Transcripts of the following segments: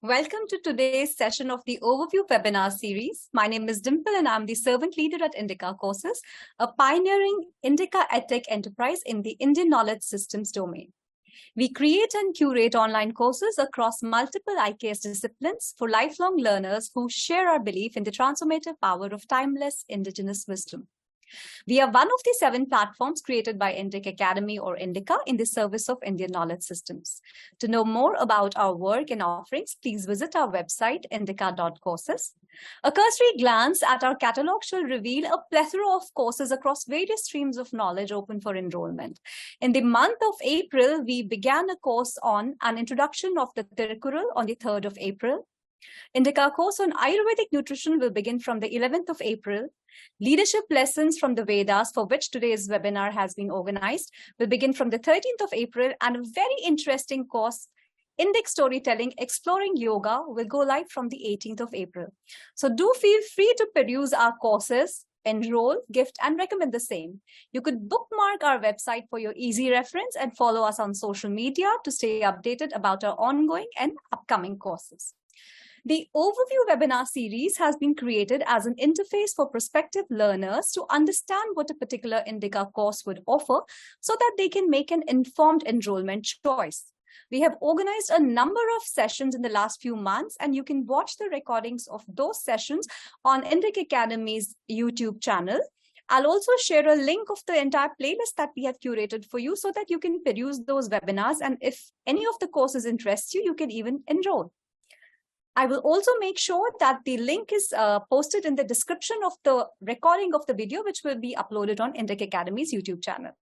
Welcome to today's session of the Overview webinar series. My name is Dimple and I'm the servant leader at INDICA Courses, a pioneering INDICA EdTech enterprise in the Indian knowledge systems domain. We create and curate online courses across multiple IKS disciplines for lifelong learners who share our belief in the transformative power of timeless indigenous wisdom. We are one of the 7 platforms created by Indic Academy or INDICA in the service of Indian knowledge systems. To know more about our work and offerings, please visit our website, indica.courses. A cursory glance at our catalog shall reveal a plethora of courses across various streams of knowledge open for enrollment. In the month of April, we began a course on an introduction of the Tirukkural on the 3rd of April. INDICA course on Ayurvedic nutrition will begin from the 11th of April. Leadership lessons from the Vedas, for which today's webinar has been organized, will begin from the 13th of April, and a very interesting course, Indic Storytelling Exploring Yoga, will go live from the 18th of April. So do feel free to peruse our courses, enroll, gift, and recommend the same. You could bookmark our website for your easy reference and follow us on social media to stay updated about our ongoing and upcoming courses. The Overview webinar series has been created as an interface for prospective learners to understand what a particular INDICA course would offer so that they can make an informed enrollment choice. We have organized a number of sessions in the last few months, and you can watch the recordings of those sessions on Indic Academy's YouTube channel. I'll also share a link of the entire playlist that we have curated for you so that you can peruse those webinars, and if any of the courses interest you, you can even enroll. I will also make sure that the link is posted in the description of the recording of the video, which will be uploaded on Indic Academy's YouTube channel.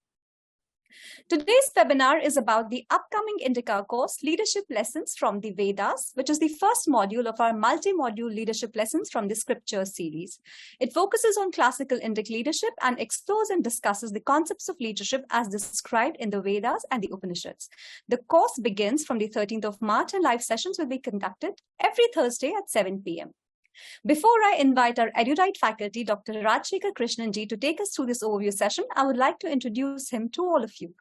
Today's webinar is about the upcoming INDICA course, Leadership Lessons from the Vedas, which is the first module of our multi-module leadership lessons from the Scriptures series. It focuses on classical Indic leadership and explores and discusses the concepts of leadership as described in the Vedas and the Upanishads. The course begins from the 13th of March, and live sessions will be conducted every Thursday at 7 p.m. Before I invite our erudite faculty, Dr. Rajshekhar Krishnanji, to take us through this overview session, I would like to introduce him to all of you.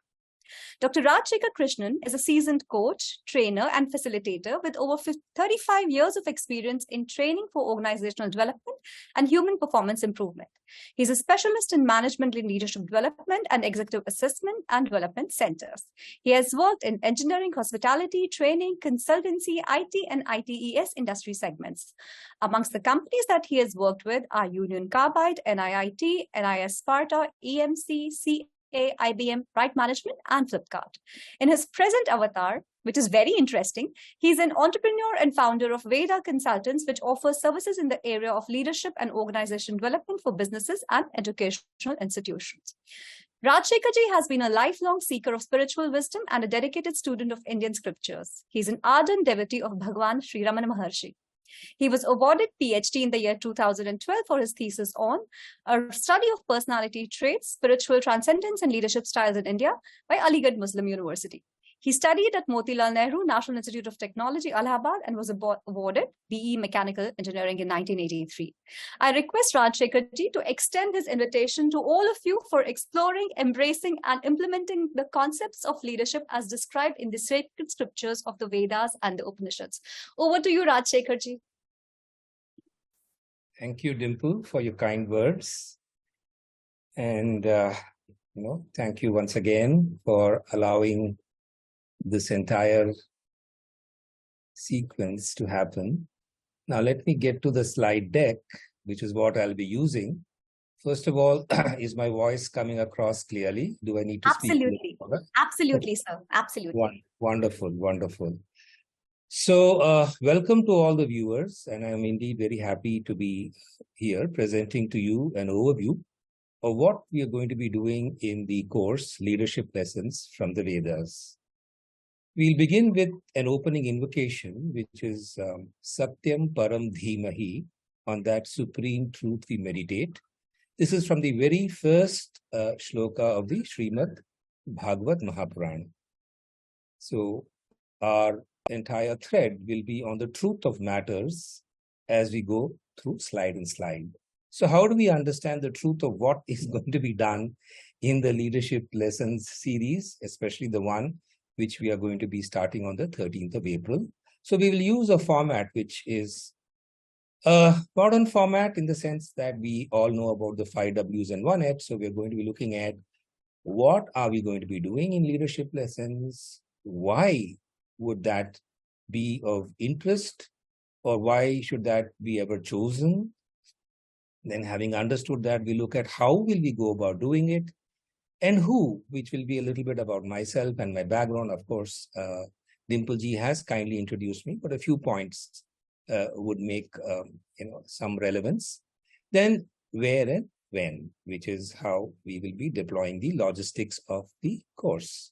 Dr. Rajshekhar Krishnan is a seasoned coach, trainer, and facilitator with over 35 years of experience in training for organizational development and human performance improvement. He's a specialist in management and leadership development and executive assessment and development centers. He has worked in engineering, hospitality, training, consultancy, IT, and ITES industry segments. Amongst the companies that he has worked with are Union Carbide, NIIT, NIS Sparta, EMC, IBM, Right Management, and Flipkart. In his present avatar, which is very interesting, he's an entrepreneur and founder of Veda Consultants, which offers services in the area of leadership and organization development for businesses and educational institutions. Rajshekhar has been a lifelong seeker of spiritual wisdom and a dedicated student of Indian scriptures. He's an ardent devotee of Bhagwan Sri Ramana Maharshi. He was awarded PhD in the year 2012 for his thesis on a study of personality traits, spiritual transcendence, and leadership styles in India by Aligarh Muslim University. He studied at Motilal Nehru National Institute of Technology, Allahabad, and was awarded BE Mechanical Engineering in 1983. I request Rajshekhar to extend his invitation to all of you for exploring, embracing, and implementing the concepts of leadership as described in the sacred scriptures of the Vedas and the Upanishads. Over to you, Rajshekhar. Thank you, Dimple, for your kind words. And, thank you once again for allowing this entire sequence to happen. Now, let me get to the slide deck, which is what I'll be using. First of all, is my voice coming across clearly? Do I need to speak? Absolutely, sir. Absolutely. Wonderful, wonderful. So, welcome to all the viewers, and I'm indeed very happy to be here presenting to you an overview of what we are going to be doing in the course Leadership Lessons from the Vedas. We'll begin with an opening invocation, which is Satyam Param Dhimahi. On that supreme truth we meditate. This is from the very first shloka of the Srimad Bhagavad Mahapurana. So, our entire thread will be on the truth of matters as we go through slide and slide. So how do we understand the truth of what is going to be done in the Leadership Lessons series, especially the one which we are going to be starting on the 13th of April? So we will use a format which is a modern format in the sense that we all know about the 5 Ws and 1 H. So we're going to be looking at what are we going to be doing in leadership lessons? Why would that be of interest? Or why should that be ever chosen? Then having understood that, we look at how will we go about doing it and who, which will be a little bit about myself and my background. Of course, Dimple ji has kindly introduced me, but a few points would make some relevance. Then where and when, which is how we will be deploying the logistics of the course.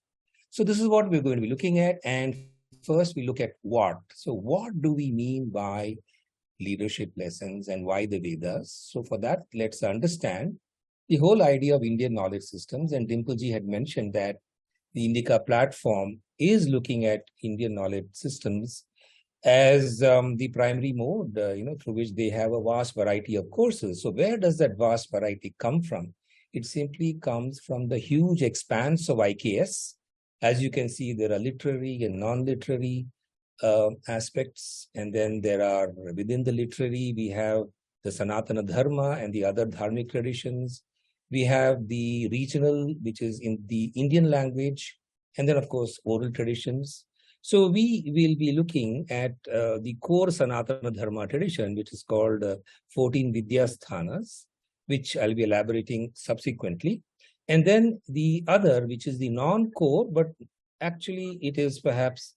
So this is what we're going to be looking at. And first we look at what. So what do we mean by leadership lessons and why the Vedas? So for that, let's understand the whole idea of Indian knowledge systems. And Dimple ji had mentioned that the INDICA platform is looking at Indian knowledge systems as the primary mode, through which they have a vast variety of courses. So where does that vast variety come from? It simply comes from the huge expanse of IKS. As you can see, there are literary and non-literary aspects. And then there are, within the literary, we have the Sanatana Dharma and the other dharmic traditions. We have the regional, which is in the Indian language, and then, of course, oral traditions. So we will be looking at the core Sanatana Dharma tradition, which is called 14 Vidyasthanas, which I'll be elaborating subsequently. And then the other, which is the non-core, but actually it is perhaps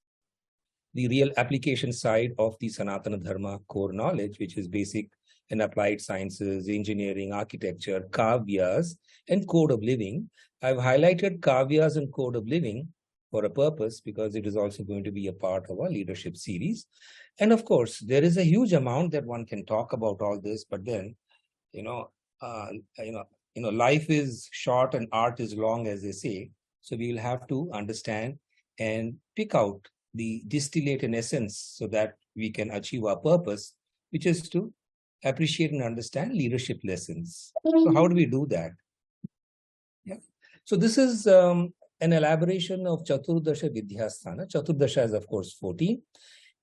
the real application side of the Sanatana Dharma core knowledge, which is basic and applied sciences, engineering, architecture, kavyas, and code of living. I've highlighted kavyas and code of living for a purpose because it is also going to be a part of our leadership series. And of course, there is a huge amount that one can talk about all this, but then, life is short and art is long, as they say. So we will have to understand and pick out the distillate in essence so that we can achieve our purpose, which is to appreciate and understand leadership lessons. So how do we do that? Yeah. So this is an elaboration of Chaturdasha Vidyasthana. Chaturdasha is, of course, 14.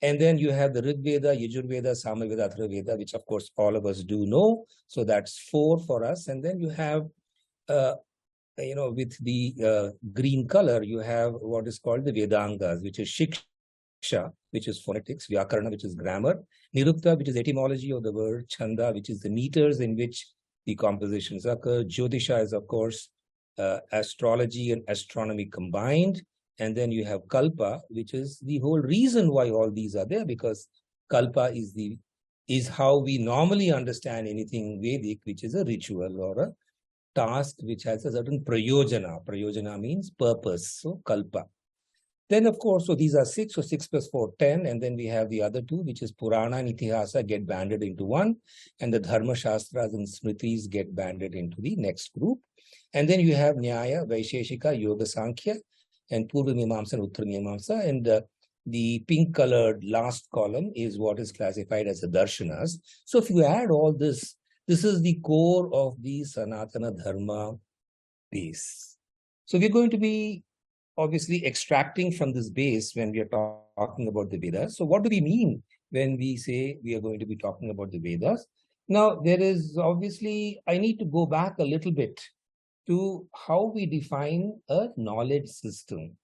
And then you have the Rig Veda, Yajur Veda, Samaveda, Atharva Veda, which, of course, all of us do know. So that's 4 for us. And then you have, with the green color, you have what is called the Vedangas, which is Shiksha, which is phonetics, Vyakarana, which is grammar, Nirukta, which is etymology of the word, Chanda, which is the meters in which the compositions occur, Jyotisha is, of course, astrology and astronomy combined. And then you have Kalpa, which is the whole reason why all these are there, because Kalpa is how we normally understand anything Vedic, which is a ritual or a task which has a certain prayojana. Prayojana means purpose. So Kalpa. Then, of course, so these are 6. So 6 plus 4, 10. And then we have the other 2, which is Purana and Itihasa get banded into one. And the Dharma Shastras and Smritis get banded into the next group. And then you have Nyaya, Vaisheshika, Yoga Sankhya, and Purva Mimamsa and Uttara Mimamsa. And the pink colored last column is what is classified as the Darshanas. So if you add all this, this is the core of the Sanatana Dharma base. So we're going to be obviously extracting from this base when we are talking about the Vedas. So what do we mean when we say we are going to be talking about the Vedas? Now, there is obviously, I need to go back a little bit to how we define a knowledge system.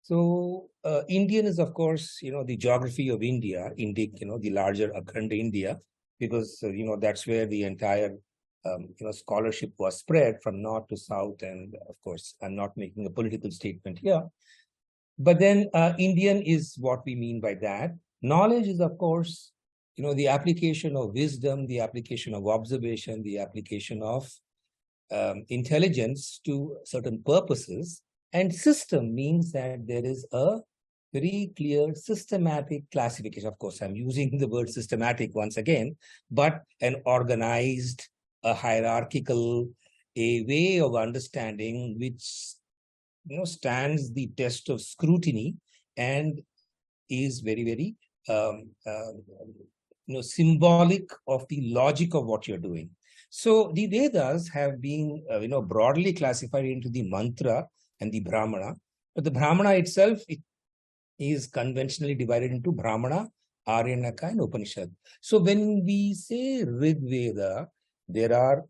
So Indian is, of course, the geography of India, Indic, the larger Akhand India, because, that's where the entire, scholarship was spread from north to south. And of course, I'm not making a political statement here. But then Indian is what we mean by that. Knowledge is, of course, the application of wisdom, the application of observation, the application of intelligence to certain purposes. And system means that there is a very clear systematic classification. Of course, I'm using the word systematic once again, but an organized, a hierarchical, a way of understanding which stands the test of scrutiny and is very, very symbolic of the logic of what you're doing. So the Vedas have been, broadly classified into the mantra and the Brahmana. But the Brahmana itself, is conventionally divided into Brahmana, Aryanaka, and Upanishad. So when we say Rig Veda, there are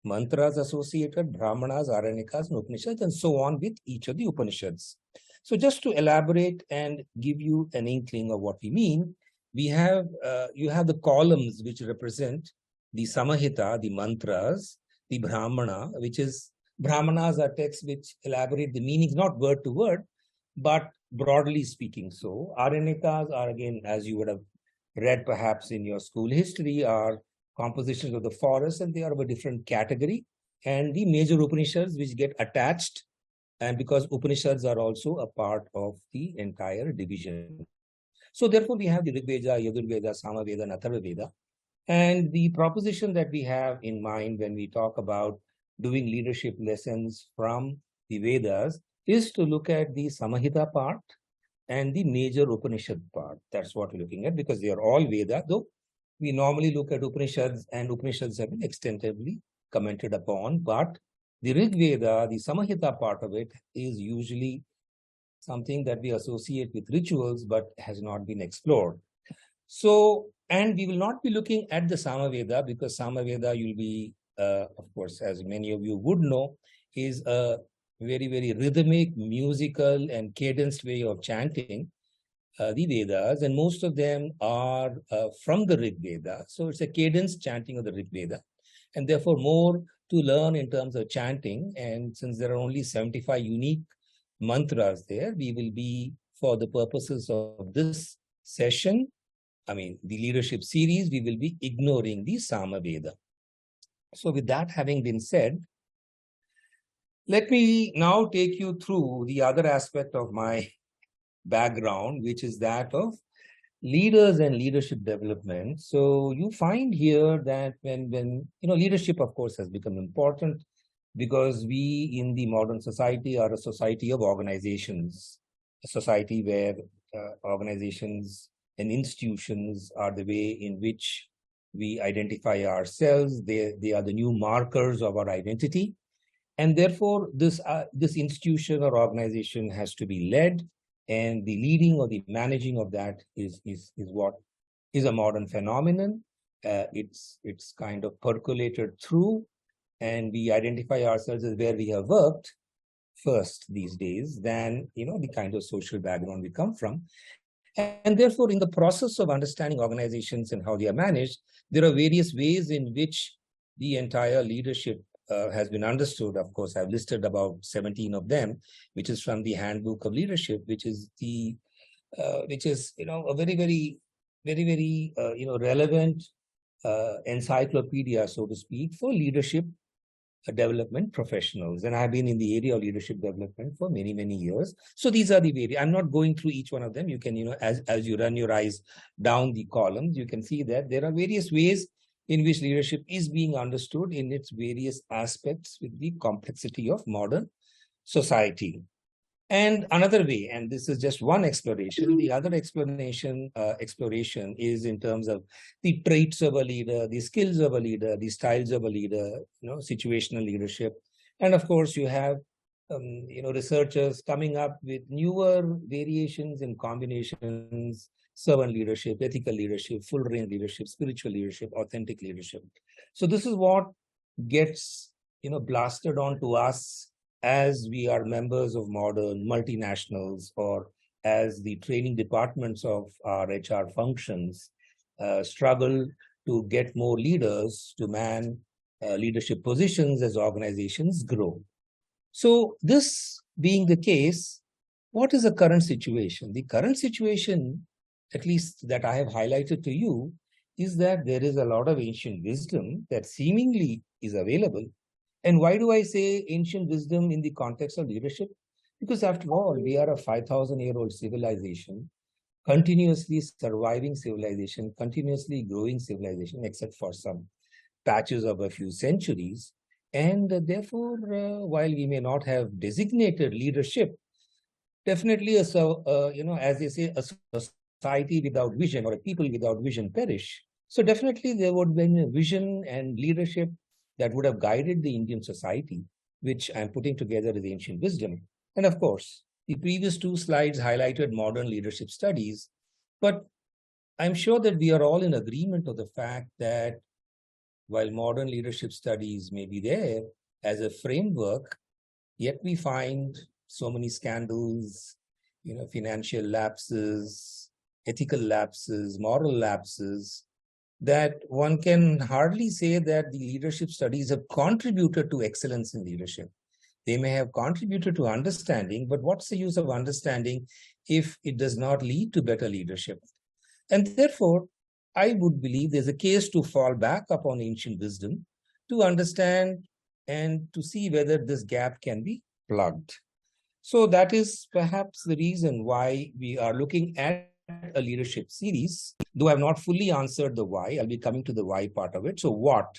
mantras associated, Brahmanas, Aranikas, and Upanishads, and so on with each of the Upanishads. So just to elaborate and give you an inkling of what we mean, we have you have the columns which represent the Samahita, the mantras, the Brahmana, which is Brahmanas are texts which elaborate the meanings, not word to word, but broadly speaking. So Aranikas are, again, as you would have read perhaps in your school history, are compositions of the forest, and they are of a different category. And the major Upanishads which get attached, and because Upanishads are also a part of the entire division. So therefore, we have the Rig Veda, Yajurveda, Samaveda, and Atharva Veda. And the proposition that we have in mind when we talk about doing leadership lessons from the Vedas is to look at the Samahita part and the major Upanishad part. That's what we're looking at, because they are all Veda, though we normally look at Upanishads, and Upanishads have been extensively commented upon. But the Rig Veda, the Samahita part of it, is usually something that we associate with rituals, but has not been explored. So, and we will not be looking at the Samaveda, because Samaveda, you'll be, of course, as many of you would know, is a very, very rhythmic, musical, and cadenced way of chanting the Vedas, and most of them are from the Rig Veda. So it's a cadence chanting of the Rig Veda, and therefore more to learn in terms of chanting. And since there are only 75 unique mantras there, we will be, for the purposes of this session, the leadership series, we will be ignoring the Samaveda. So with that having been said, let me now take you through the other aspect of my background, which is that of leaders and leadership development. So you find here that when leadership, of course, has become important, because we in the modern society are a society of organizations, a society where organizations and institutions are the way in which we identify ourselves. They are the new markers of our identity. And therefore, this institution or organization has to be led, and the leading or the managing of that is what is a modern phenomenon. It's kind of percolated through, and we identify ourselves as where we have worked first these days than the kind of social background we come from. And therefore, in the process of understanding organizations and how they are managed, there are various ways in which the entire leadership has been understood. Of course, I've listed about 17 of them, which is from the Handbook of Leadership, which is a very, very, very, very relevant encyclopedia, so to speak, for leadership development professionals. And I've been in the area of leadership development for many, many years. So these are the various. I'm not going through each one of them. You can, as you run your eyes down the columns, you can see that there are various ways in which leadership is being understood in its various aspects with the complexity of modern society. And another way, and this is just one exploration, the other exploration is in terms of the traits of a leader, the skills of a leader, the styles of a leader, situational leadership. And of course, you have, researchers coming up with newer variations and combinations: servant leadership, ethical leadership, full range leadership, spiritual leadership, authentic leadership. So this is what gets, blasted onto us as we are members of modern multinationals, or as the training departments of our HR functions struggle to get more leaders to man leadership positions as organizations grow. So this being the case, what is the current situation? The current situation, at least that I have highlighted to you, is that there is a lot of ancient wisdom that seemingly is available. And why do I say ancient wisdom in the context of leadership? Because after all, we are a 5,000-year-old civilization, continuously surviving civilization, continuously growing civilization, except for some patches of a few centuries. And therefore, while we may not have designated leadership, definitely, as they say, a society without vision or a people without vision perish. So definitely there would have been a vision and leadership that would have guided the Indian society, which I'm putting together as ancient wisdom. And of course, The previous two slides highlighted modern leadership studies, but I'm sure that we are all in agreement of the fact that while modern leadership studies may be there as a framework, yet we find so many scandals, financial lapses, ethical lapses, moral lapses, that one can hardly say that the leadership studies have contributed to excellence in leadership. They may have contributed to understanding, but what's the use of understanding if it does not lead to better leadership? And therefore, I would believe there's a case to fall back upon ancient wisdom to understand and to see whether this gap can be plugged. So that is perhaps the reason why we are looking at a leadership series, though I've not fully answered the why. I'll be coming to the why part of it. So what?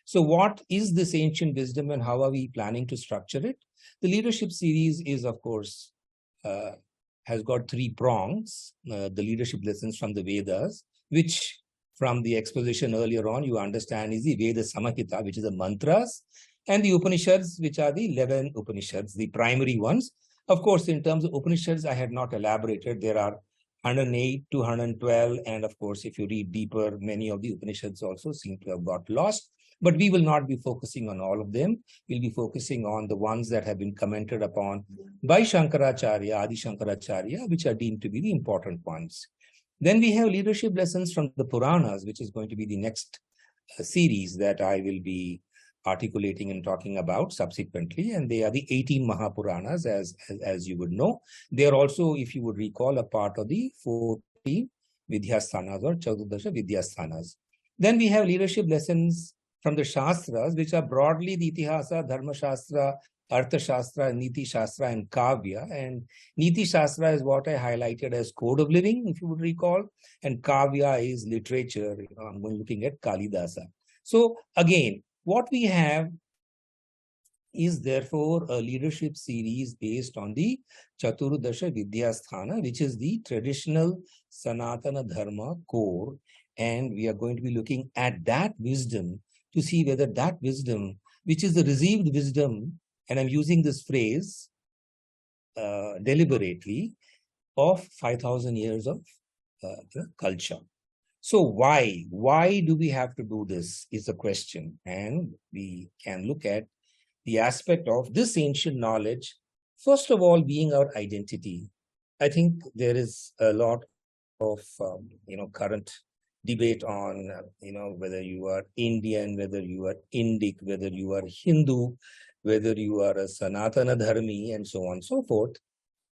So what is this ancient wisdom and how are we planning to structure it? The leadership series is, of course, has got three prongs. The leadership lessons from the Vedas, which from the exposition earlier on, you understand is the Veda Samahita, which is the mantras, and the Upanishads, which are the 11 Upanishads, the primary ones. Of course, in terms of Upanishads, I had not elaborated. There are 108 to 112. And of course, if you read deeper, many of the Upanishads also seem to have got lost. But we will not be focusing on all of them. We'll be focusing on the ones that have been commented upon by Shankaracharya, Adi Shankaracharya, which are deemed to be the important ones. Then we have leadership lessons from the Puranas, which is going to be the next series that I will be articulating and talking about subsequently. And they are the 18 Mahapuranas, as you would know. They are also, if you would recall, a part of the 14 Vidyasthanas or Chaudadasha Vidyasthanas. Then we have leadership lessons from the Shastras, which are broadly the Itihasa, Dharma Shastra, Artha Shastra, Niti Shastra, and Kavya. And Niti Shastra is what I highlighted as code of living, if you would recall. And Kavya is literature. I'm looking at Kalidasa. So again, what we have is therefore a leadership series based on the Chaturdasha Vidyasthana, which is the traditional Sanatana Dharma core. And we are going to be looking at that wisdom to see whether that wisdom, which is the received wisdom, and I'm using this phrase deliberately, of 5,000 years of the culture. So why do we have to do this is the question. And we can look at the aspect of this ancient knowledge, first of all, being our identity. I think there is a lot of, current debate on, whether you are Indian, whether you are Indic, whether you are Hindu, whether you are a Sanatana Dharmi, and so on and so forth.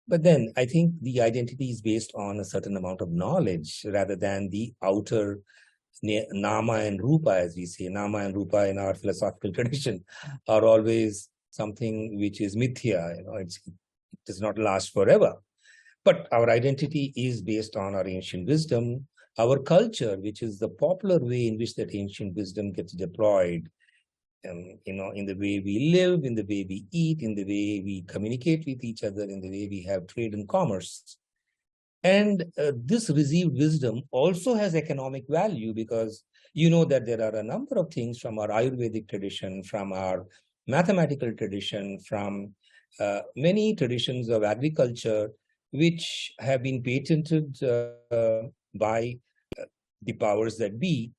But then I think the identity is based on a certain amount of knowledge rather than the outer nama and rupa, as we say. Nama and rupa in our philosophical tradition are always something which is mithya. It does not last forever. But our identity is based on our ancient wisdom, our culture, which is the popular way in which that ancient wisdom gets deployed. In the way we live, in the way we eat, in the way we communicate with each other, in the way we have trade and commerce. And this received wisdom also has economic value because you know that there are a number of things from our Ayurvedic tradition, from our mathematical tradition, from many traditions of agriculture, which have been patented by the powers that be.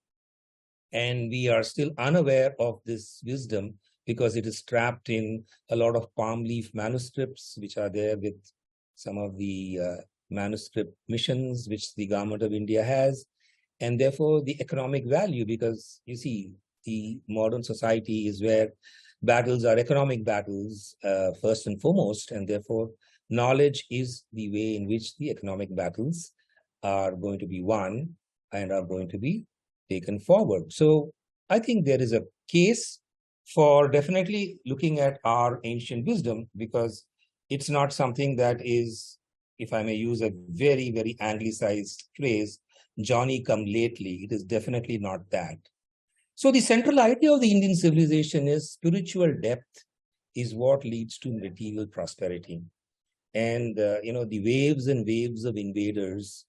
And we are still unaware of this wisdom because it is trapped in a lot of palm leaf manuscripts, which are there with some of the manuscript missions, which the government of India has. And therefore, the economic value, because you see, the modern society is where battles are economic battles, first and foremost. And therefore, knowledge is the way in which the economic battles are going to be won and are going to be taken forward. So I think there is a case for definitely looking at our ancient wisdom, because it's not something that is, if I may use a very, very anglicized phrase, Johnny come lately. It is definitely not that. So the central idea of the Indian civilization is spiritual depth is what leads to material prosperity. And, the waves and waves of invaders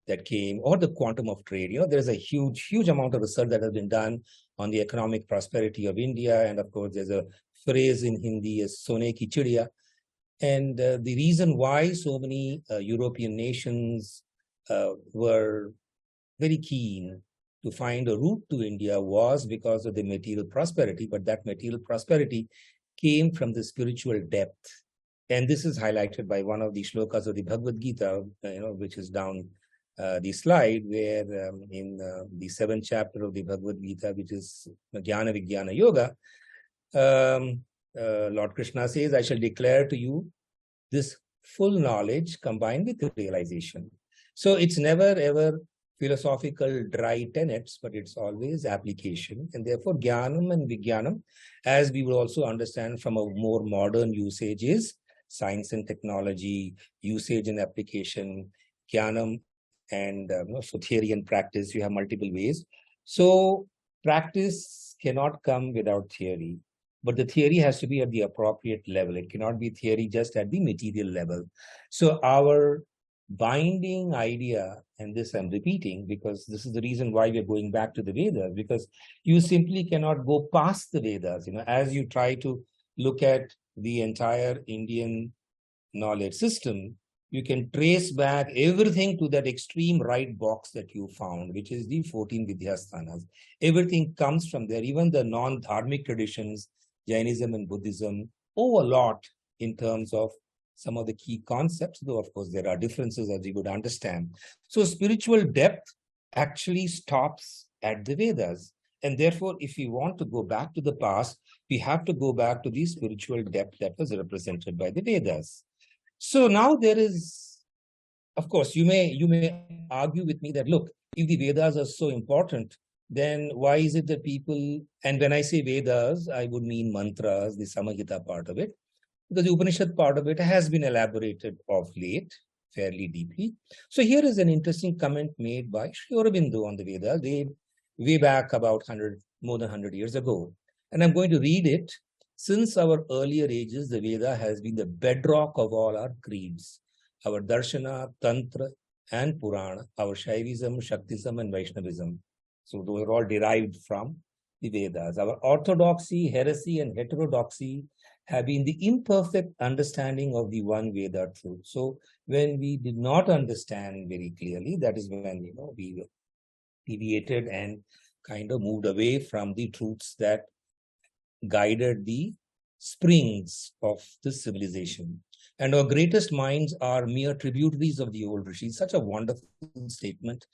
that came, or the quantum of trade. There's a huge, huge amount of research that has been done on the economic prosperity of India. And of course, there's a phrase in Hindi as Sone ki chidiya. And the reason why so many European nations were very keen to find a route to India was because of the material prosperity, but that material prosperity came from the spiritual depth. And this is highlighted by one of the shlokas of the Bhagavad Gita, which is down the slide, where in the 7th chapter of the Bhagavad Gita, which is Jnana Vijnana Yoga, Lord Krishna says, I shall declare to you this full knowledge combined with realization. So it's never ever philosophical dry tenets, but it's always application. And therefore, Jnanam and Vijnanam, as we will also understand from a more modern usage, is science and technology, usage and application, Jnanam, and so theory and practice, you have multiple ways. So practice cannot come without theory, but the theory has to be at the appropriate level. It cannot be theory just at the material level. So our binding idea, and this I'm repeating because this is the reason why we're going back to the Vedas, because you simply cannot go past the Vedas. As you try to look at the entire Indian knowledge system, you can trace back everything to that extreme right box that you found, which is the 14 Vidyasthanas. Everything comes from there. Even the non-dharmic traditions, Jainism and Buddhism, owe a lot in terms of some of the key concepts, though of course there are differences as you would understand. So spiritual depth actually stops at the Vedas. And therefore, if we want to go back to the past, we have to go back to the spiritual depth that was represented by the Vedas. So now there is, of course, you may argue with me that, look, if the Vedas are so important, then why is it that people, and when I say Vedas, I would mean mantras, the Samahita part of it, because the Upanishad part of it has been elaborated of late, fairly deeply. So here is an interesting comment made by Sri Aurobindo on the Vedas, way back about more than 100 years ago. And I'm going to read it. Since our earlier ages, the Veda has been the bedrock of all our creeds, our Darshana, Tantra, and Purana, our Shaivism, Shaktism, and Vaishnavism. So those are all derived from the Vedas. Our orthodoxy, heresy, and heterodoxy have been the imperfect understanding of the one Veda truth. So when we did not understand very clearly, that is when we deviated and kind of moved away from the truths that guided the springs of this civilization. And our greatest minds are mere tributaries of the old Rishis. Such a wonderful statement.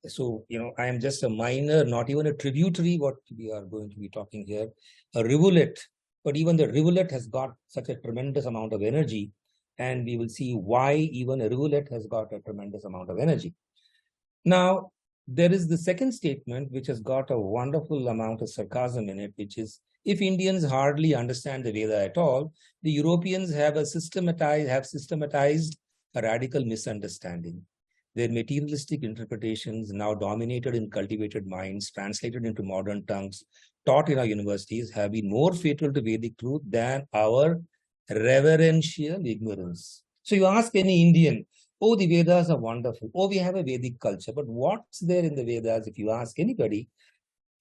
So, I am just a minor, not even a tributary, what we are going to be talking here, a rivulet. But even the rivulet has got such a tremendous amount of energy. And we will see why even a rivulet has got a tremendous amount of energy. Now, there is the second statement, which has got a wonderful amount of sarcasm in it, which is, if Indians hardly understand the Veda at all, the Europeans have systematized a radical misunderstanding. Their materialistic interpretations, now dominated in cultivated minds, translated into modern tongues, taught in our universities, have been more fatal to Vedic truth than our reverential ignorance. So you ask any Indian, oh, the Vedas are wonderful. Oh, we have a Vedic culture. But what's there in the Vedas? If you ask anybody,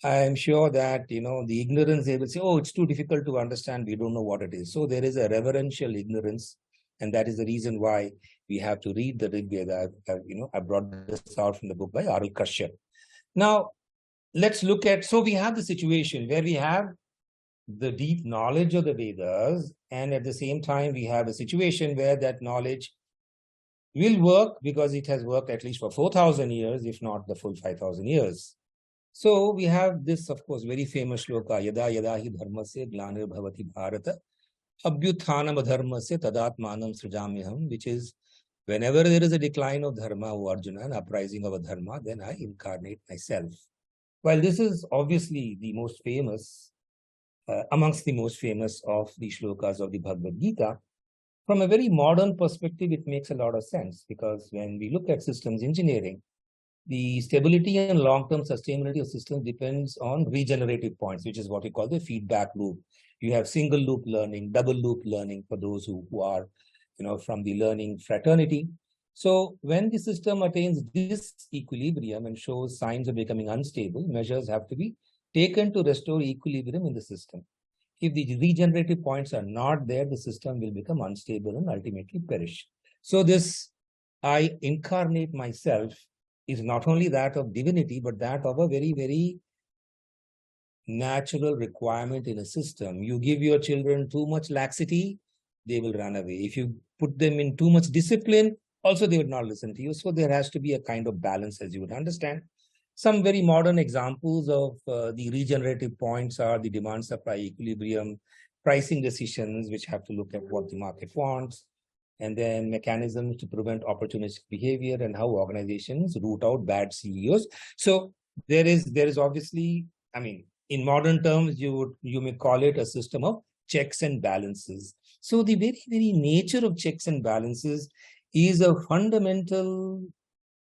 I'm sure that, the ignorance, they will say, oh, it's too difficult to understand. We don't know what it is. So there is a reverential ignorance. And that is the reason why we have to read the Rig Veda. I brought this out from the book by R.L. Kashyap. Now, let's look at, so we have the situation where we have the deep knowledge of the Vedas. And at the same time, we have a situation where that knowledge will work because it has worked at least for 4,000 years, if not the full 5,000 years. So we have this, of course, very famous shloka, Yada Yada Hi Dharmasya Glanir Bhavati Bharata Abhyuthanam Adharmasya Tadatmanam Srijamyaham, which is, whenever there is a decline of dharma, O Arjuna, an uprising of a dharma, then I incarnate myself. While this is obviously the most famous, amongst the most famous of the shlokas of the Bhagavad Gita, from a very modern perspective, it makes a lot of sense, because when we look at systems engineering, the stability and long-term sustainability of systems depends on regenerative points, which is what we call the feedback loop. You have single loop learning, double loop learning for those who are, from the learning fraternity. So when the system attains this equilibrium and shows signs of becoming unstable, measures have to be taken to restore equilibrium in the system. If the regenerative points are not there, the system will become unstable and ultimately perish. So this I incarnate myself is not only that of divinity, but that of a very, very natural requirement in a system. You give your children too much laxity, they will run away. If you put them in too much discipline, also they would not listen to you. So there has to be a kind of balance, as you would understand. Some very modern examples of the regenerative points are the demand-supply equilibrium, pricing decisions, which have to look at what the market wants, and then mechanisms to prevent opportunistic behavior and how organizations root out bad CEOs. So there is obviously, I mean, in modern terms, you may call it a system of checks and balances. So the very, very nature of checks and balances is a fundamental,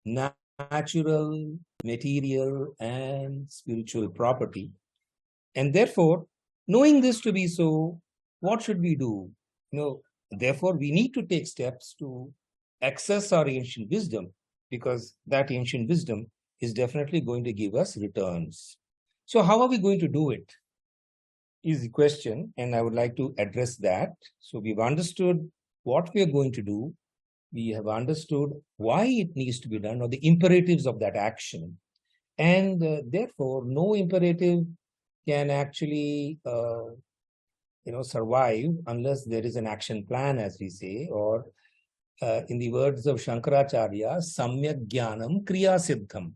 natural, material, and spiritual property. And therefore, knowing this to be so, what should we do? Therefore, we need to take steps to access our ancient wisdom, because that ancient wisdom is definitely going to give us returns. So how are we going to do it is the question, and I would like to address that. So we've understood what we are going to do. We have understood why it needs to be done, or the imperatives of that action. And therefore, no imperative can actually survive unless there is an action plan, as we say, or in the words of Shankaracharya, Samyak Jnanam Kriya Siddham.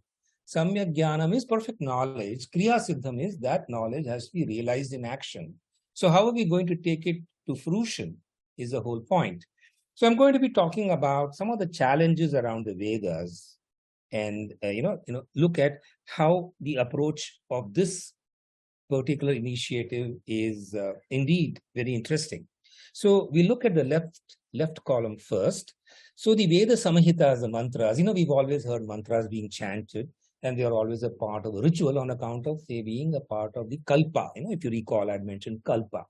Samyak Jnanam is perfect knowledge. Kriya Siddham is that knowledge has to be realized in action. So how are we going to take it to fruition is the whole point. So I'm going to be talking about some of the challenges around the Vedas, and look at how the approach of this particular initiative is indeed very interesting. So we look at the left column first. So the Veda Samhitas, the mantras, we've always heard mantras being chanted, and they are always a part of a ritual on account of they being a part of the kalpa. If you recall, I'd mentioned kalpa.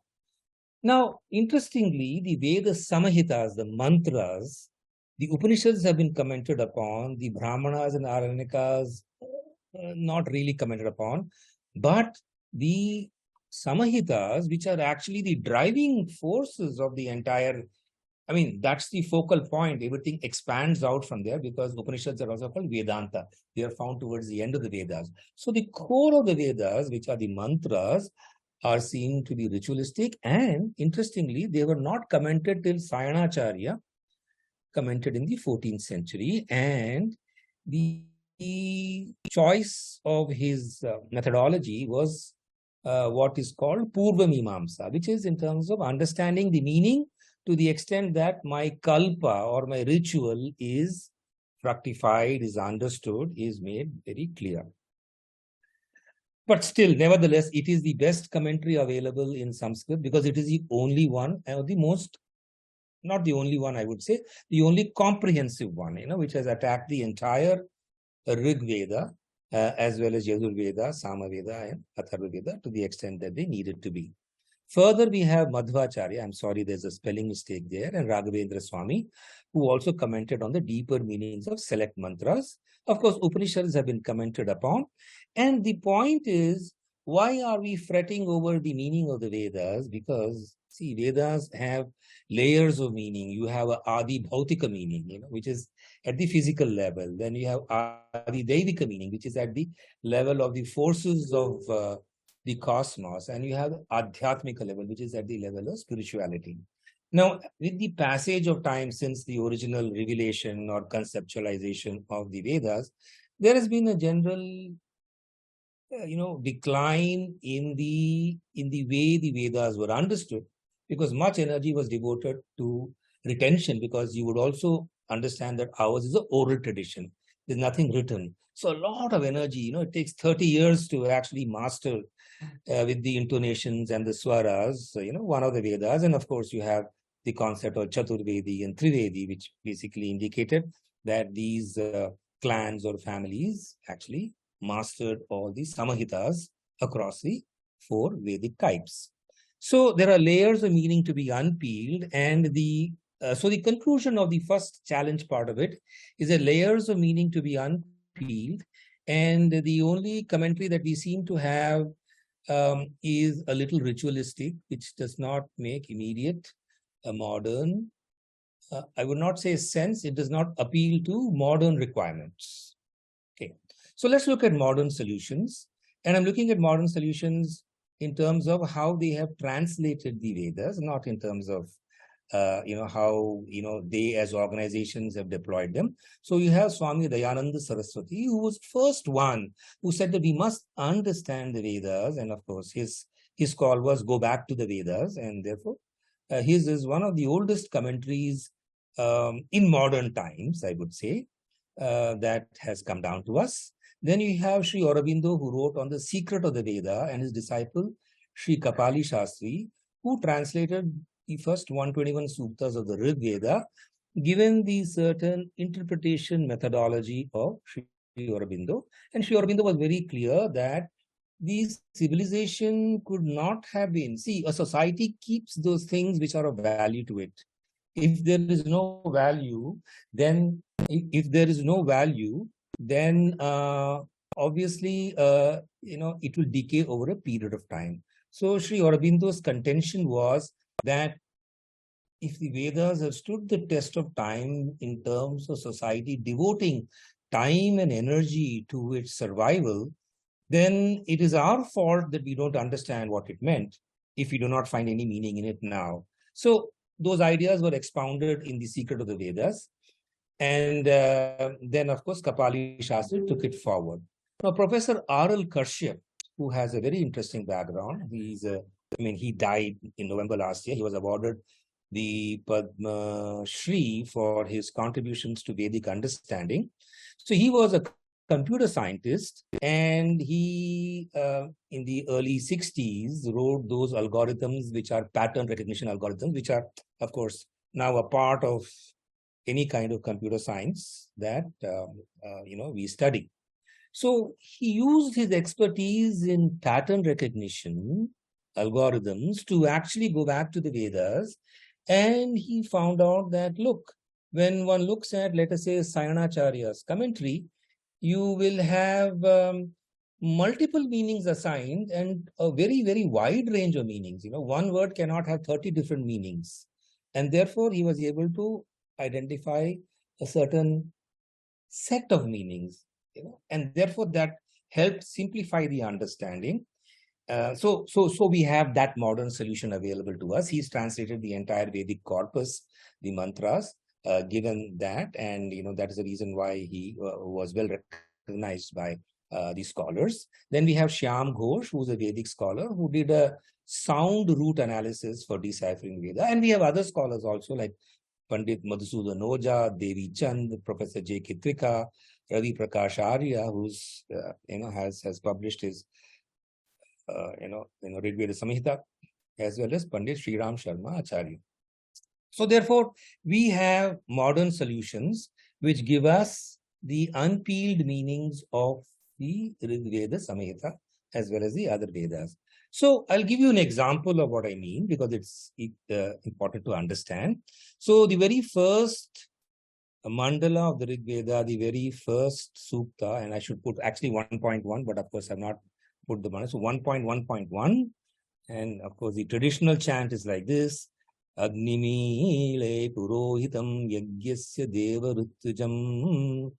Now, interestingly, the Veda Samhitas, the mantras, the Upanishads have been commented upon, the Brahmanas and Aranyakas not really commented upon, but the Samhitas, which are actually the driving forces of the entire, that's the focal point. Everything expands out from there, because Upanishads are also called Vedanta. They are found towards the end of the Vedas. So the core of the Vedas, which are the mantras, are seen to be ritualistic, and interestingly, they were not commented till Sayanacharya, commented in the 14th century, and the choice of his methodology was what is called Purva Mimamsa, which is in terms of understanding the meaning to the extent that my kalpa or my ritual is fructified, is understood, is made very clear. But still, nevertheless, it is the best commentary available in Sanskrit, because it is the only one, the most, not the only one, I would say, the only comprehensive one, which has attacked the entire Rig Veda, as well as Yajur Veda, Sama Veda, and Atharva Veda to the extent that they needed to be. Further, we have Madhvacharya, I'm sorry, there's a spelling mistake there, and Raghavendra Swami, who also commented on the deeper meanings of select mantras. Of course, Upanishads have been commented upon. And the point is, why are we fretting over the meaning of the Vedas? Because, see, Vedas have layers of meaning. You have a Adi Bhautika meaning, which is at the physical level. Then you have Adi Devika meaning, which is at the level of the forces of the cosmos. And you have Adhyatmika level, which is at the level of spirituality. Now, with the passage of time since the original revelation or conceptualization of the Vedas, there has been a general decline in the way the Vedas were understood, because much energy was devoted to retention, because you would also understand that ours is an oral tradition. There's nothing written. So a lot of energy, it takes 30 years to actually master with the intonations and the swaras, one of the Vedas. And of course, you have the concept of Chaturvedi and Trivedi, which basically indicated that these clans or families actually mastered all the Samhitas across the 4 Vedic types. So there are layers of meaning to be unpeeled, and so the conclusion of the first challenge part of it is that layers of meaning to be unpeeled, and the only commentary that we seem to have is a little ritualistic, which does not make immediate a modern, I would not say sense, it does not appeal to modern requirements. Okay, so let's look at modern solutions. And I'm looking at modern solutions in terms of how they have translated the Vedas, not in terms of how, they as organizations have deployed them. So you have Swami Dayananda Saraswati, who was first one who said that we must understand the Vedas. And of course, his call was go back to the Vedas. And therefore, his is one of the oldest commentaries in modern times, I would say, that has come down to us. Then you have Sri Aurobindo, who wrote on the secret of the Veda, and his disciple, Sri Kapali Shastri, who translated the first 121 suktas of the Rig Veda, given the certain interpretation methodology of Sri Aurobindo. And Sri Aurobindo was very clear that the civilization could not have been. See, a society keeps those things which are of value to it. If there is no value, then obviously, it will decay over a period of time. So Sri Aurobindo's contention was that if the Vedas have stood the test of time in terms of society devoting time and energy to its survival, then it is our fault that we don't understand what it meant if we do not find any meaning in it now. So those ideas were expounded in the secret of the Vedas. And then, of course, Kapali Shastri took it forward. Now, Professor R.L. Kashyap, who has a very interesting background, he died in November last year. He was awarded the Padma Shri for his contributions to Vedic understanding. So he was a computer scientist, and he, in the early 60s, wrote those algorithms, which are pattern recognition algorithms, which are, of course, now a part of any kind of computer science that, we study. So he used his expertise in pattern recognition algorithms to actually go back to the Vedas. And he found out that, look, when one looks at, let us say, Sayanacharya's commentary, you will have multiple meanings assigned and a very, very wide range of meanings. One word cannot have 30 different meanings. And therefore, he was able to identify a certain set of meanings, and therefore that helped simplify the understanding. So we have that modern solution available to us. He's translated the entire Vedic corpus, the mantras, given that, and that is the reason why he was well recognized by the scholars. Then we have Shyam Ghosh, who's a Vedic scholar, who did a sound root analysis for deciphering Veda, and we have other scholars also like Pandit Madhusudan Oja, Devi Chand, Professor J. Kitrika, Ravi Prakash Arya, who's has published his Rigveda Samhita, as well as Pandit Sri Ram Sharma Acharya. So therefore, we have modern solutions which give us the unpeeled meanings of the Rigveda Samhita as well as the other Vedas. So I'll give you an example of what I mean, because it's important to understand. So the very first mandala of the Rig Veda, the very first sukta, and I should put actually 1.1, but of course I've not put the mandala. So 1.1.1, and of course the traditional chant is like this: Agnimile purohitam yagyasya deva ruttujam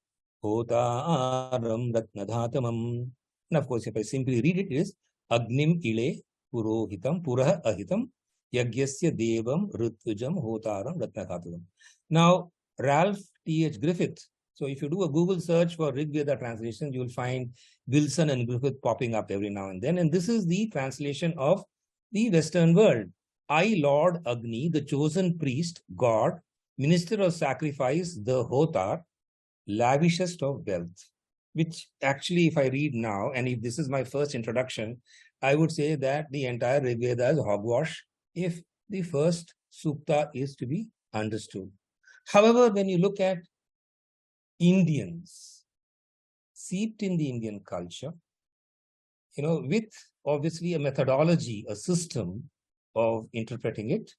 hotaram ratnadhatamam. And of course, if I simply read it, it is Agnim ile purohitam purah ahitam yagyasya devam ruttujam hotaram ratnadhatamam. Now, Ralph T.H. Griffith. So if you do a Google search for Rig Veda translation, you will find Wilson and Griffith popping up every now and then. And this is the translation of the Western world. I, Lord Agni, the chosen priest, God, minister of sacrifice, the Hotar, lavishest of wealth. Which actually, if I read now, and if this is my first introduction, I would say that the entire Rig Veda is hogwash if the first sukta is to be understood. However, when you look at Indians, seeped in the Indian culture, with obviously a methodology, a system of interpreting it,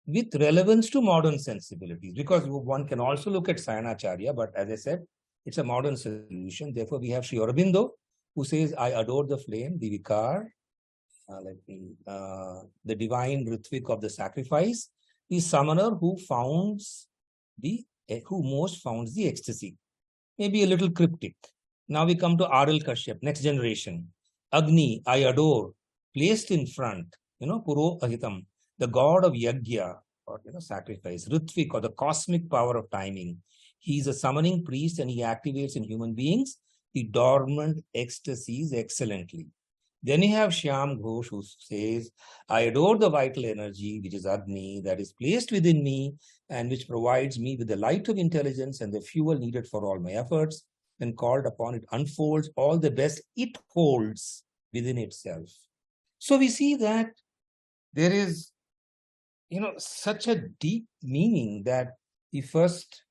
with relevance to modern sensibilities, because one can also look at Sayanacharya, but as I said, it's a modern solution. Therefore, we have Sri Aurobindo, who says, I adore the flame, the vikar, the divine Ritvik of the sacrifice, the summoner who most founds the ecstasy. Maybe a little cryptic. Now we come to Aral Kashyap, next generation. Agni, I adore, placed in front, Puro Ahitam, the god of Yagya, or sacrifice, Ritvik, or the cosmic power of timing. He is a summoning priest and he activates in human beings the dormant ecstasies excellently. Then you have Shyam Ghosh, who says, I adore the vital energy, which is Agni, that is placed within me and which provides me with the light of intelligence and the fuel needed for all my efforts. When called upon, it unfolds all the best it holds within itself. So we see that there is, such a deep meaning that the first,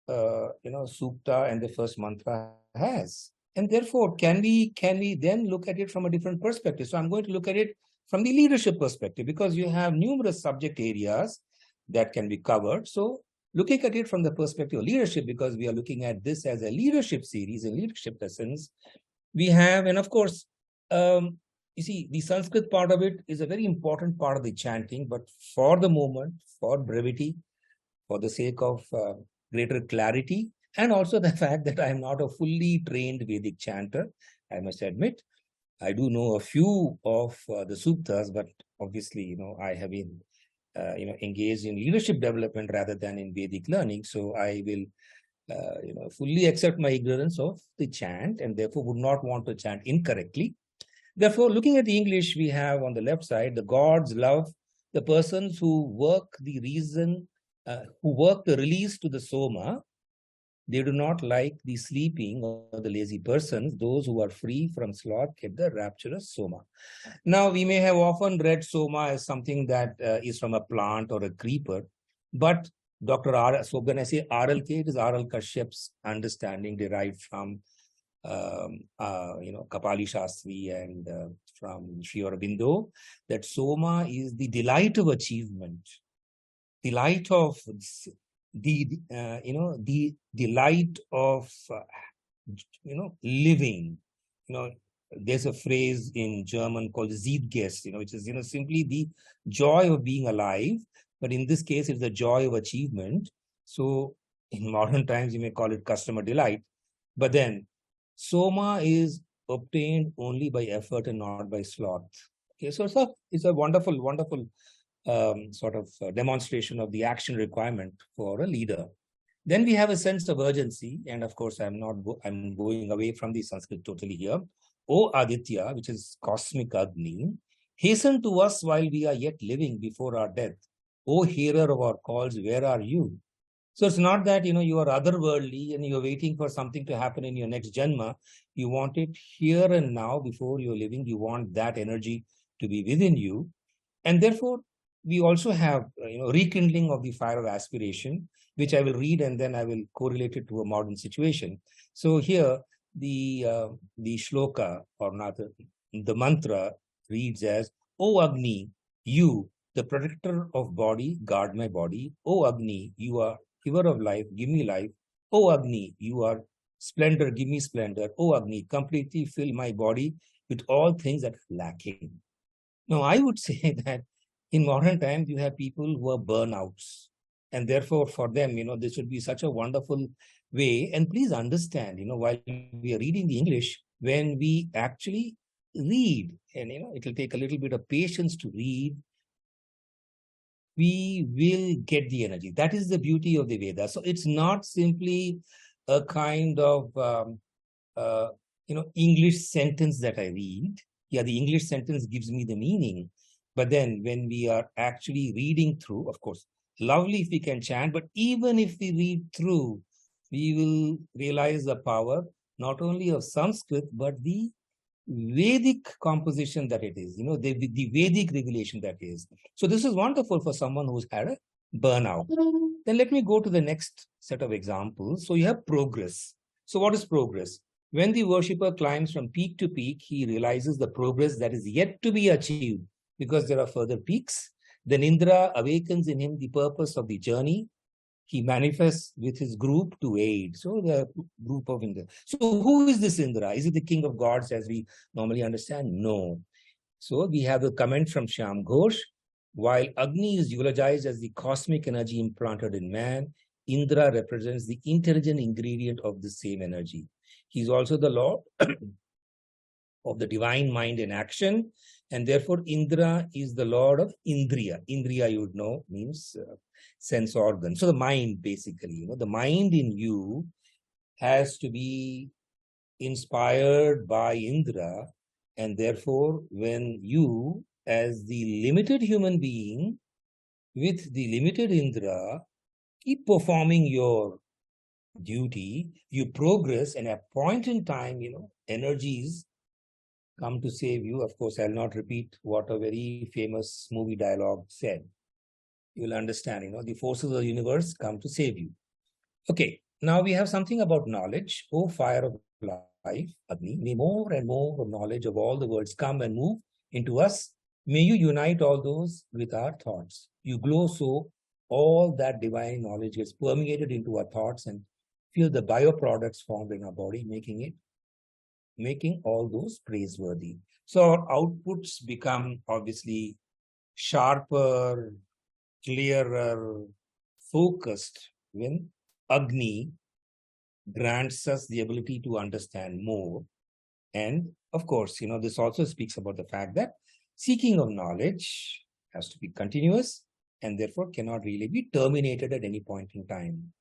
sukta and the first mantra has. And therefore, can we then look at it from a different perspective? So I'm going to look at it from the leadership perspective, because you have numerous subject areas that can be covered. So looking at it from the perspective of leadership, because we are looking at this as a leadership series and leadership lessons, we have, and of course, you see, the Sanskrit part of it is a very important part of the chanting, but for the moment, for brevity, for the sake of greater clarity, and also the fact that I am not a fully trained Vedic chanter, I must admit. I do know a few of the suktas, but obviously, I have been, engaged in leadership development rather than in Vedic learning. So I will, fully accept my ignorance of the chant and therefore would not want to chant incorrectly. Therefore, looking at the English, we have on the left side, the gods love the persons who work the release to the soma. They do not like the sleeping or the lazy persons. Those who are free from sloth get the rapturous soma. Now, we may have often read soma as something that is from a plant or a creeper, but Dr. R. So when I say Aral K, it is Aral Kashyap's understanding derived from Kapali Shastri and from Sri Aurobindo, that soma is the delight of achievement, delight of the delight of living. There's a phrase in German called Zeitgeist, which is simply the joy of being alive, but in this case it's the joy of achievement. So in modern times you may call it customer delight, but then soma is obtained only by effort and not by sloth. Okay, so it's a wonderful sort of demonstration of the action requirement for a leader. Then we have a sense of urgency, and of course I'm going away from the Sanskrit totally here. O Aditya, which is cosmic Agni, hasten to us while we are yet living before our death. O hearer of our calls, where are you? So it's not that you are otherworldly and you're waiting for something to happen in your next janma. You want it here and now before you're living. You want that energy to be within you, and therefore we also have rekindling of the fire of aspiration, which I will read and then I will correlate it to a modern situation. So here the shloka, or not the mantra, reads as, O Agni, you, the protector of body, guard my body. O Agni, you are giver of life, give me life. O Agni, you are splendor, give me splendor. O Agni, completely fill my body with all things that are lacking. Now, I would say that in modern times, you have people who are burnouts. And therefore, for them, this would be such a wonderful way. And please understand, while we are reading the English, when we actually read, and, it will take a little bit of patience to read, we will get the energy. That is the beauty of the Vedas. So it's not simply a kind of, English sentence that I read. Yeah, the English sentence gives me the meaning. But then when we are actually reading through, of course, lovely if we can chant, but even if we read through, we will realize the power not only of Sanskrit, but the Vedic composition that it is, the Vedic regulation that is. So this is wonderful for someone who's had a burnout. Then let me go to the next set of examples. So you have progress. So what is progress? When the worshipper climbs from peak to peak, he realizes the progress that is yet to be achieved because there are further peaks. Then Indra awakens in him the purpose of the journey. he manifests with his group to aid. So the group of Indra. So who is this Indra? Is it the king of gods as we normally understand? No. So we have a comment from Shyam Ghosh. While Agni is eulogized as the cosmic energy implanted in man, Indra represents the intelligent ingredient of the same energy. He's also the lord of the divine mind in action, and therefore Indra is the lord of Indriya. Indriya, you would know, means sense organ. So the mind, basically, the mind in you has to be inspired by Indra, and therefore when you, as the limited human being with the limited Indra, keep performing your duty, you progress, and at a point in time, energies come to save you. Of course, I'll not repeat what a very famous movie dialogue said. You'll understand, the forces of the universe come to save you. Okay, now we have something about knowledge. O fire of life, Agni, may more and more of knowledge of all the worlds come and move into us. May you unite all those with our thoughts. You glow so all that divine knowledge gets permeated into our thoughts and feel the bioproducts formed in our body, making all those praiseworthy. So our outputs become obviously sharper, clearer, focused when Agni grants us the ability to understand more. And of course, this also speaks about the fact that seeking of knowledge has to be continuous and therefore cannot really be terminated at any point in time.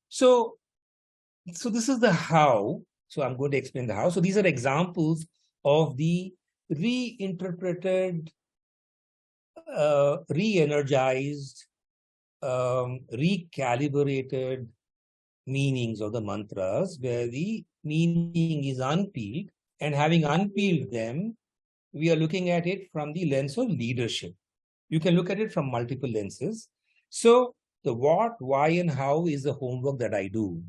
So this is the how. So I'm going to explain the how. So these are examples of the reinterpreted, re-energized, recalibrated meanings of the mantras, where the meaning is unpeeled, and having unpeeled them, we are looking at it from the lens of leadership. You can look at it from multiple lenses. So the what, why, and how is the homework that I do.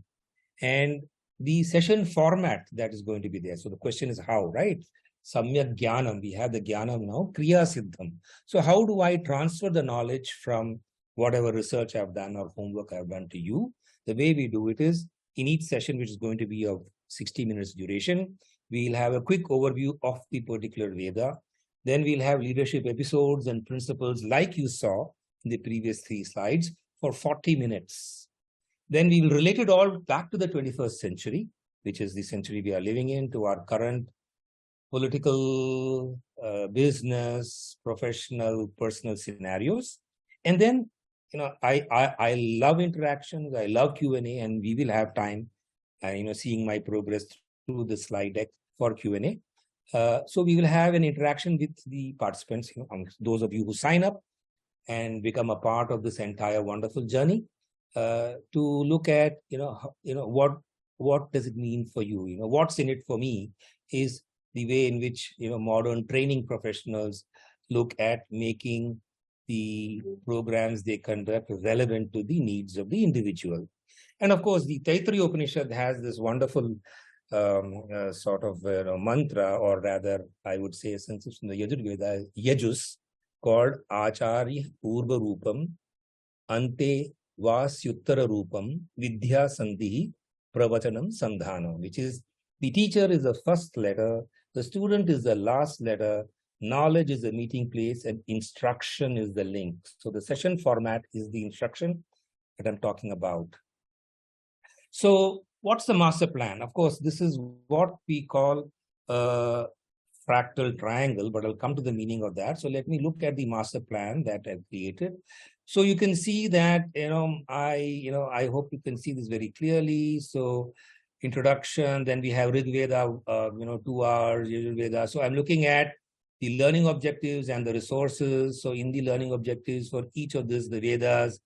And the session format that is going to be there. So the question is how, right? Samyak Jnanam, we have the Jnanam now, Kriya Siddham. So how do I transfer the knowledge from whatever research I've done or homework I've done to you? The way we do it is, in each session, which is going to be of 60 minutes duration, we'll have a quick overview of the particular Veda. Then we'll have leadership episodes and principles like you saw in the previous 3 slides for 40 minutes. Then we will relate it all back to the 21st century, which is the century we are living in, to our current political, business, professional, personal scenarios. And then, I love interactions, I love Q&A, and we will have time, seeing my progress through the slide deck for Q&A. So we will have an interaction with the participants, those of you who sign up and become a part of this entire wonderful journey. To look at, what does it mean for you? What's in it for me is the way in which, modern training professionals look at making the programs they conduct relevant to the needs of the individual. And of course, the Taittiriya Upanishad has this wonderful sort of mantra, or rather, I would say, since it's from the Yajurveda, Yajus, called Acharya Purva Rupam Ante Vasyuttara Rupam Vidya Sandhi Pravachanam Sandhanam, which is the teacher is the first letter, the student is the last letter, knowledge is the meeting place, and instruction is the link. So the session format is the instruction that I'm talking about. So what's the master plan? Of course, this is what we call a fractal triangle, but I'll come to the meaning of that. So let me look at the master plan that I've created. So you can see that, I hope you can see this very clearly. So introduction, then we have Rig Veda, 2 hours, Veda. So I'm looking at the learning objectives and the resources. So in the learning objectives for each of this, the Vedas,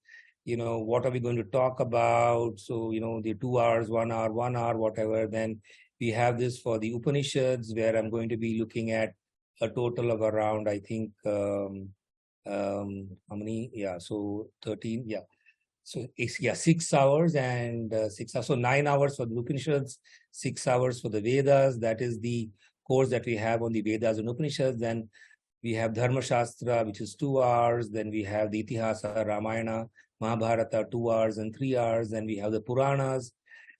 what are we going to talk about? So, the 2 hours, 1 hour, 1 hour, whatever. Then we have this for the Upanishads, where I'm going to be looking at a total of around, I think, how many? Yeah, so 13, yeah. So, 6 hours and 6 hours. So 9 hours for the Upanishads, 6 hours for the Vedas. That is the course that we have on the Vedas and Upanishads. Then We have Dharma Shastra, which is 2 hours. Then we have the Itihasa, Ramayana, Mahabharata, 2 hours and 3 hours. Then we have the Puranas.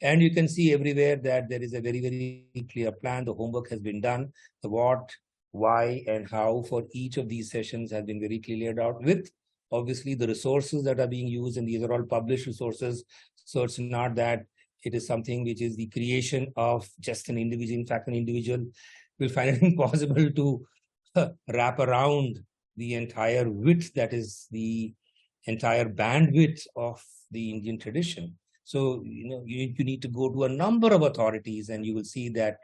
And you can see everywhere that there is a very, very clear plan. The homework has been done. The what, why, and how for each of these sessions has been very clearly laid out with obviously the resources that are being used. And these are all published resources. So it's not that it is something which is the creation of just an individual. In fact, an individual will find it impossible to wrap around the entire width, that is the entire bandwidth of the Indian tradition. So, you need to go to a number of authorities, and you will see that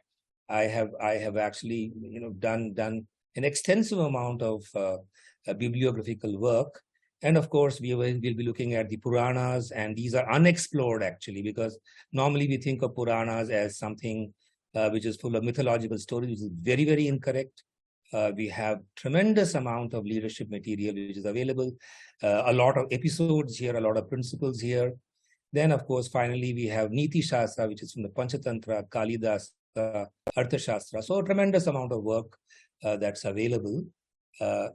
I have actually, done an extensive amount of bibliographical work. And of course, we'll be looking at the Puranas, and these are unexplored actually, because normally we think of Puranas as something which is full of mythological stories, which is very, very incorrect. We have tremendous amount of leadership material which is available, a lot of episodes here, a lot of principles here. Then, of course, finally, we have Niti Shastra, which is from the Panchatantra, Kalidas, Arthashastra. So a tremendous amount of work that's available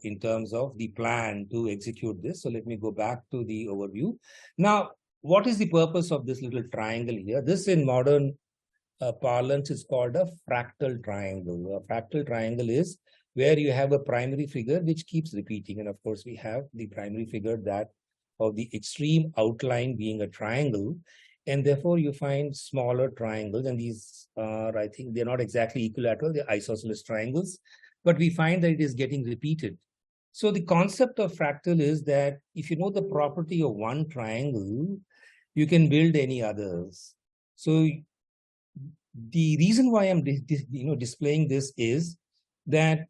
in terms of the plan to execute this. So let me go back to the overview. Now, what is the purpose of this little triangle here? This in modern parlance is called a fractal triangle. A fractal triangle is where you have a primary figure which keeps repeating. And of course, we have the primary figure that of the extreme outline being a triangle. And therefore, you find smaller triangles. And these are, I think, they're not exactly equilateral. They're isosceles triangles. But we find that it is getting repeated. So the concept of fractal is that if you know the property of one triangle, you can build any others. So the reason why I'm displaying this is that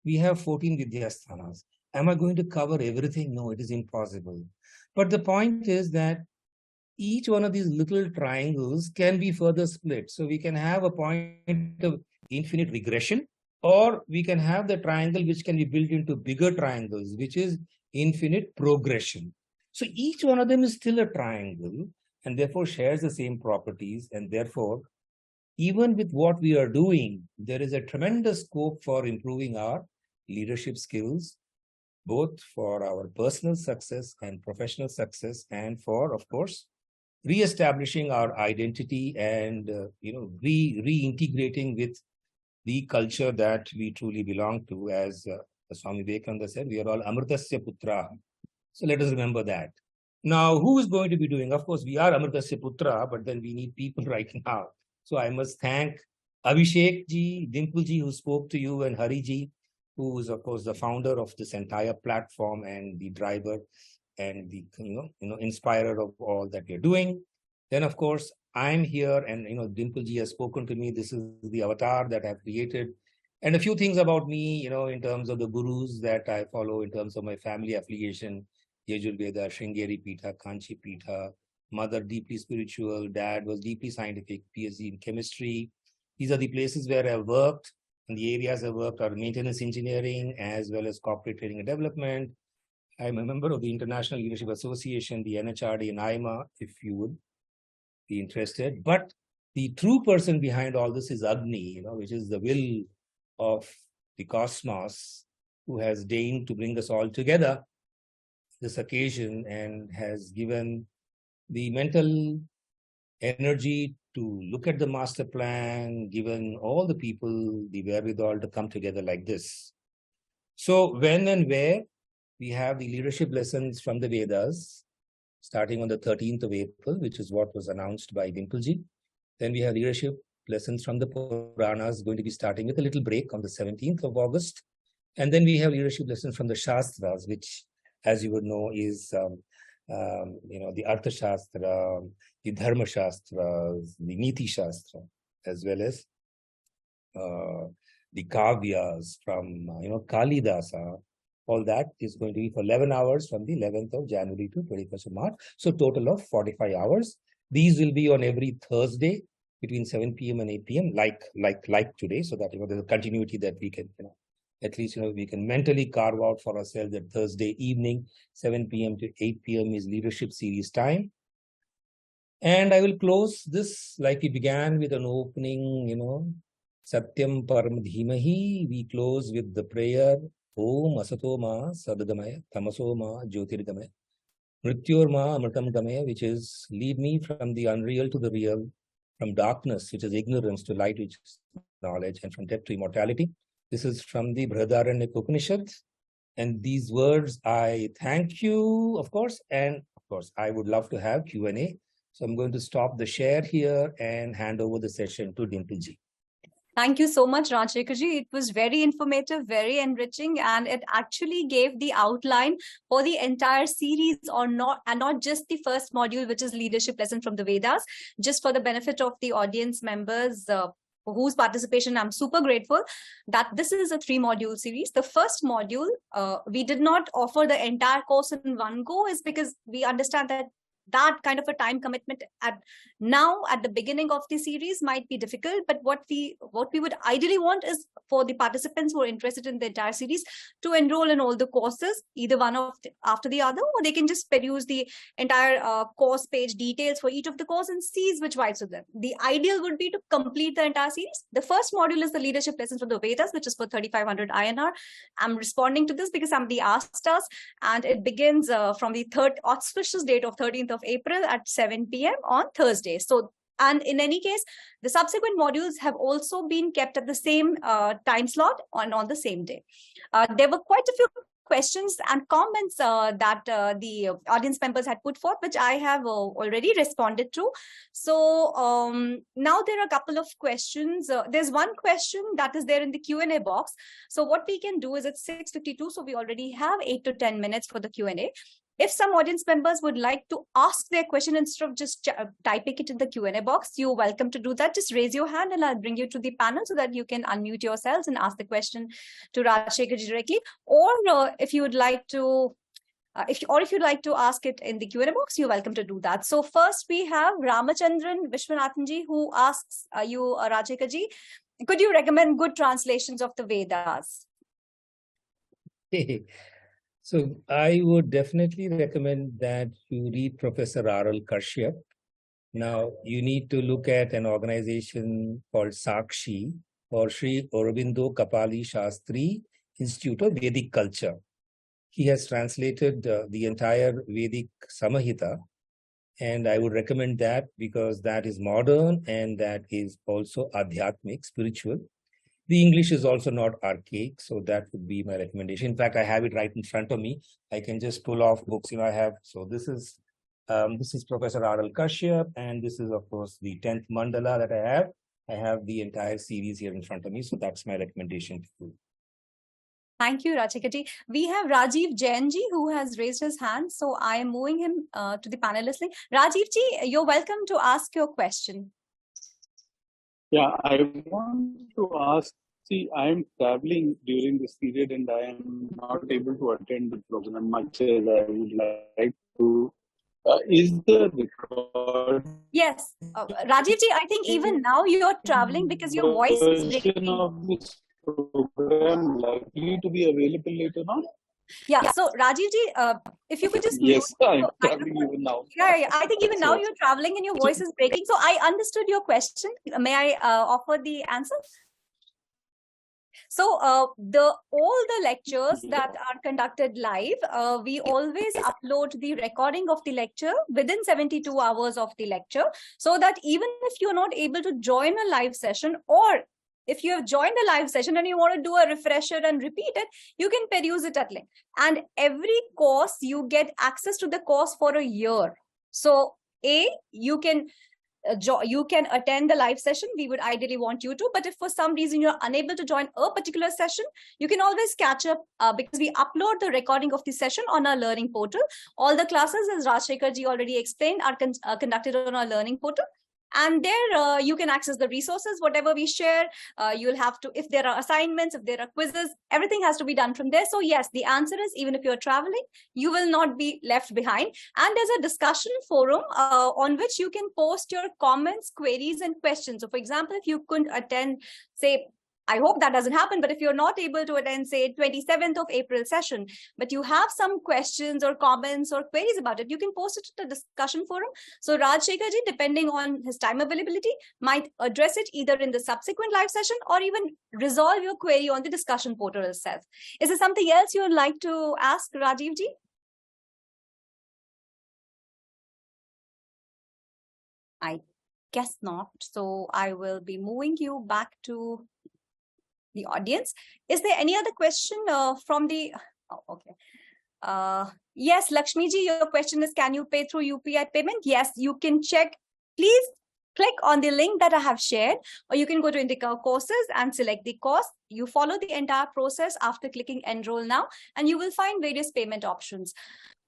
we have 14 Vidyasthanas. Am I going to cover everything? No, it is impossible. But the point is that each one of these little triangles can be further split. So we can have a point of infinite regression, or we can have the triangle which can be built into bigger triangles, which is infinite progression. So each one of them is still a triangle and therefore shares the same properties. And therefore, even with what we are doing, there is a tremendous scope for improving our leadership skills, both for our personal success and professional success, and for, of course, re-establishing our identity and, reintegrating with the culture that we truly belong to. As Swami Vivekananda said, we are all Amritasya Putra. So let us remember that. Now, who is going to be doing? Of course, we are Amritasya Putra, but then we need people right now. So I must thank Abhishek ji, Dimple ji, who spoke to you, and Hari ji, who is, of course, the founder of this entire platform and the driver and the inspirer of all that we're doing. Then, of course, I'm here, and Dimple ji has spoken to me. This is the avatar that I've created, and a few things about me, in terms of the gurus that I follow, in terms of my family affiliation: Yajurveda, Sringeri Pitha, Kanchi Pitha. Mother deeply spiritual, dad was deeply scientific, PhD in chemistry. These are the places where I've worked, and the areas I've worked are maintenance engineering as well as corporate training and development. I'm a member of the International Leadership Association, the NHRD, and IMA, if you would be interested. But the true person behind all this is Agni, which is the will of the cosmos, who has deigned to bring us all together this occasion and has given the mental energy to look at the master plan, given all the people the wherewithal to come together like this. So when and where we have the leadership lessons from the Vedas, starting on the 13th of April, which is what was announced by Dimpleji. Then we have leadership lessons from the Puranas, going to be starting with a little break on the 17th of August. And then we have leadership lessons from the Shastras, which, as you would know, is the Artha Shastra, the Dharma Shastras, the Niti Shastra, as well as the Kavyas from Kalidasa. All that is going to be for 11 hours from the 11th of January to 21st of March. So total of 45 hours. These will be on every Thursday between 7 p.m. and 8 p.m. like today, so that there's a continuity that we can at least we can mentally carve out for ourselves that Thursday evening, 7 p.m. to 8 p.m. is leadership series time. And I will close this like we began with an opening, Satyam Param Dhimahi. We close with the prayer Om Asato Ma Sadagamaya Tamaso Ma Jyotirgamaya Mrityor Ma Amritam Gamaya, which is lead me from the unreal to the real, from darkness, which is ignorance, to light, which is knowledge, and from death to immortality. This is from the Brihadaranyaka Upanishad. And these words, I thank you, of course, and of course, I would love to have Q&A. So I'm going to stop the share here and hand over the session to Dimple ji. Thank you so much, Rajshekar ji. It was very informative, very enriching, and it actually gave the outline for the entire series, and not just the first module, which is leadership lesson from the Vedas. Just for the benefit of the audience members, for whose participation I'm super grateful, that this is a 3-module series. The first module, we did not offer the entire course in one go, is because we understand that kind of a time commitment at the beginning of the series might be difficult, but what we would ideally want is for the participants who are interested in the entire series to enroll in all the courses, either one after the other, or they can just peruse the entire course page details for each of the course and seize which vibes with them. The ideal would be to complete the entire series. The first module is the leadership lessons from the Vedas, which is for 3,500 INR. I'm responding to this because somebody asked us, and it begins from the auspicious date of 13th of April at 7 p.m. on Thursday. So, and in any case, the subsequent modules have also been kept at the same time slot on the same day. There were quite a few questions and comments that the audience members had put forth, which I have already responded to. So now there are a couple of questions. There's one question that is there in the Q&A box. So what we can do is it's 6:52, so we already have 8 to 10 minutes for the Q&A. If some audience members would like to ask their question instead of just typing it in the Q&A box, you're welcome to do that. Just raise your hand and I'll bring you to the panel so that you can unmute yourselves and ask the question to Rajshekar ji directly. Or if you would like to, if you'd like to ask it in the Q&A box, you're welcome to do that. So first we have Ramachandran Vishwanathan ji, who asks you, Rajshekar ji, could you recommend good translations of the Vedas? So I would definitely recommend that you read Professor R.L. Kashyap. Now, you need to look at an organization called Sakshi, or Sri Aurobindo Kapali Shastri Institute of Vedic Culture. He has translated the entire Vedic Samahita, and I would recommend that because that is modern and that is also adhyatmic, spiritual. The English is also not archaic, so that would be my recommendation. In fact, I have it right in front of me. I can just pull off books. I have. So this is Professor R.L. Kashyap, and this is, of course, the 10th mandala that I have. I have the entire series here in front of me, so that's my recommendation to you. Thank you, Rajshekar ji. We have Rajiv Jain ji, who has raised his hand, so I am moving him to the panelist link. Rajiv ji, you're welcome to ask your question. Yeah, I want to ask, see, I am traveling during this period and I am not able to attend the program much as I would like to. Is the record? Yes, Rajiv ji, I think even now you're traveling because your voice is breaking. Of this program likely to be available later on? Yeah, so Rajiv ji, if you could just... Yes, I'm traveling even now. Yeah, I think even now you're traveling and your voice is breaking. So I understood your question. May I offer the answer? So all the lectures that are conducted live, we always upload the recording of the lecture within 72 hours of the lecture, so that even if you're not able to join a live session, or if you have joined a live session and you want to do a refresher and repeat it, you can peruse it at length. And every course, you get access to the course for a year. So you can attend the live session. We would ideally want you to, but if for some reason you're unable to join a particular session, you can always catch up because we upload the recording of the session on our learning portal. All the classes, as Rajshekar ji already explained, are conducted on our learning portal. And there you can access the resources, whatever we share. You'll have to, if there are assignments, if there are quizzes, everything has to be done from there. So yes, the answer is, even if you're traveling, you will not be left behind. And there's a discussion forum on which you can post your comments, queries, and questions. So for example, if you couldn't attend, say, I hope that doesn't happen, but if you're not able to attend, say, 27th of April session, but you have some questions or comments or queries about it, you can post it to the discussion forum. So Raj Shekharji, depending on his time availability, might address it either in the subsequent live session or even resolve your query on the discussion portal itself. Is there something else you would like to ask, Rajiv ji? I guess not. So I will be moving you back to the audience. Is there any other question from the, okay. Yes, Lakshmi ji, your question is, can you pay through UPI payment? Yes, you can check. Please click on the link that I have shared, or you can go to INDICA courses and select the course. You follow the entire process after clicking enroll now, and you will find various payment options.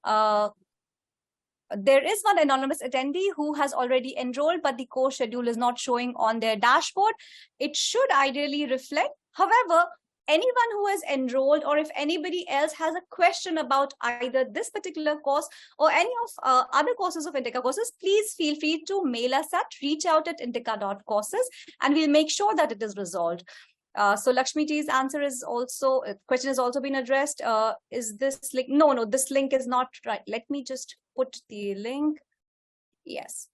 There is one anonymous attendee who has already enrolled, but the course schedule is not showing on their dashboard. It should ideally reflect. However, anyone who has enrolled, or if anybody else has a question about either this particular course or any of other courses of INDICA courses, please feel free to mail us at reachout@indica.courses, and we'll make sure that it is resolved. So Lakshmi ji's answer is also, question has also been addressed. Is this link? No, this link is not right. Let me just put the link. Yes.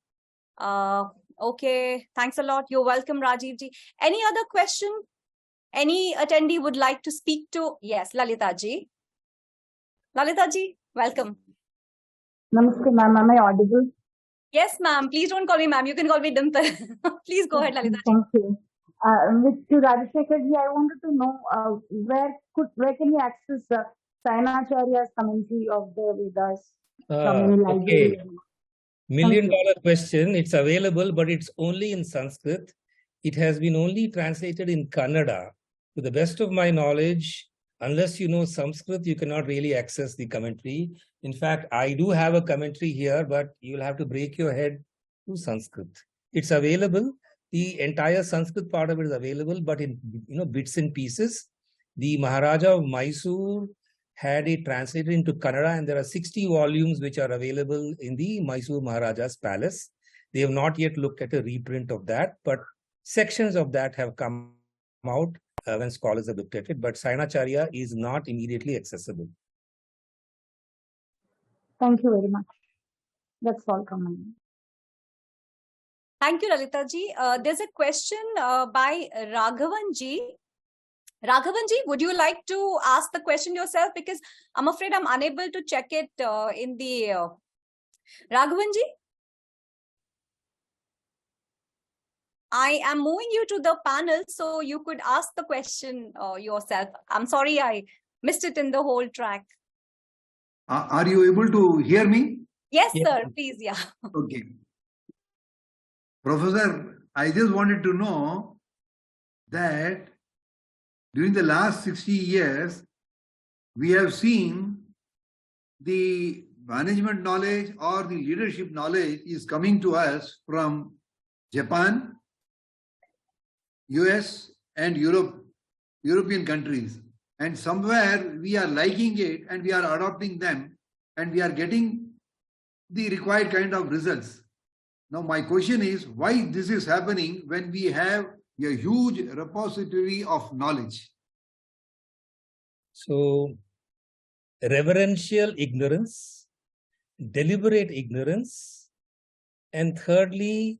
Okay. Thanks a lot. You're welcome, Rajiv ji. Any other question? Any attendee would like to speak to? Yes, Lalita ji. Lalita ji, welcome. Namaste, ma'am. Am I audible? Yes, ma'am. Please don't call me ma'am. You can call me Dimple. Please go ahead, Lalita ji. Thank you. To Rajashekar ji, I wanted to know where can you access Sainacharya's commentary of the Vedas from any library? Okay. $1,000,000 question. It's available, but it's only in Sanskrit. It has been only translated in Kannada. To the best of my knowledge, unless you know Sanskrit, you cannot really access the commentary. In fact, I do have a commentary here, but you'll have to break your head to Sanskrit. It's available. The entire Sanskrit part of it is available, but in bits and pieces. The Maharaja of Mysore had it translated into Kannada, and there are 60 volumes which are available in the Mysore Maharaja's palace. They have not yet looked at a reprint of that, but sections of that have come out when scholars have looked at it, but Sainacharya is not immediately accessible. Thank you very much. That's all from me. Thank you, Lalita ji. There's a question by Raghavan ji. Raghavan ji, would you like to ask the question yourself? Because I'm afraid I'm unable to check it in the... Raghavan ji? I am moving you to the panel, so you could ask the question yourself. I'm sorry, I missed it in the whole track. Are you able to hear me? Yes, sir. Please, yeah. Okay. Professor, I just wanted to know that during the last 60 years, we have seen the management knowledge or the leadership knowledge is coming to us from Japan, US and European countries. And somewhere we are liking it and we are adopting them and we are getting the required kind of results. Now my question is, why this is happening when we have a huge repository of knowledge? So, reverential ignorance, deliberate ignorance, and thirdly,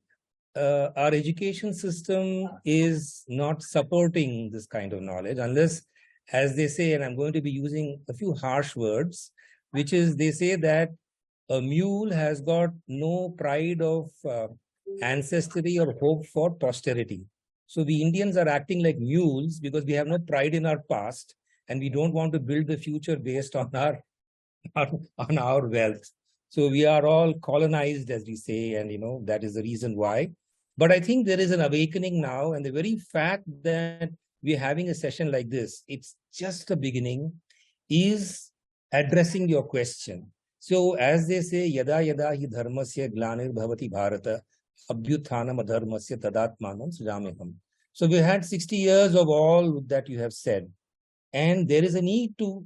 our education system is not supporting this kind of knowledge unless, as they say, and I'm going to be using a few harsh words, which is they say that a mule has got no pride of ancestry or hope for posterity. So we Indians are acting like mules because we have no pride in our past and we don't want to build the future based on our wealth. So we are all colonized, as we say, and that is the reason why. But I think there is an awakening now, and the very fact that we're having a session like this, it's just a beginning, is addressing your question. So as they say, yada yada hi dharmasya glanir bhavati bharata abhyuthanam adharmasya tadatmanam sujameham. So we had 60 years of all that you have said, and there is a need to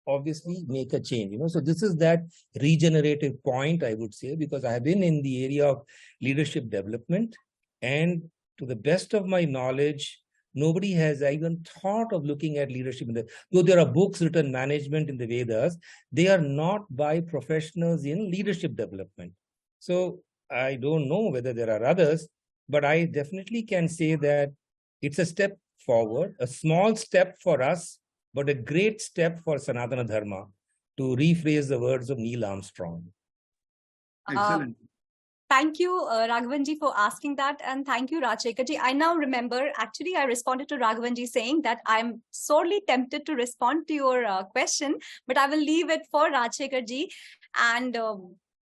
obviously make a change. So this is that regenerative point, I would say, because I have been in the area of leadership development. And to the best of my knowledge, Nobody has even thought of looking at leadership. Though there are books written management in the Vedas, they are not by professionals in leadership development. So I don't know whether there are others, but I definitely can say that it's a step forward, a small step for us, but a great step for Sanatana Dharma, to rephrase the words of Neil Armstrong. Excellent. Thank you, Raghavanji, for asking that. And thank you, Rajshekhar. I now remember, actually, I responded to Raghavanji saying that I'm sorely tempted to respond to your question, but I will leave it for Rajshekhar. And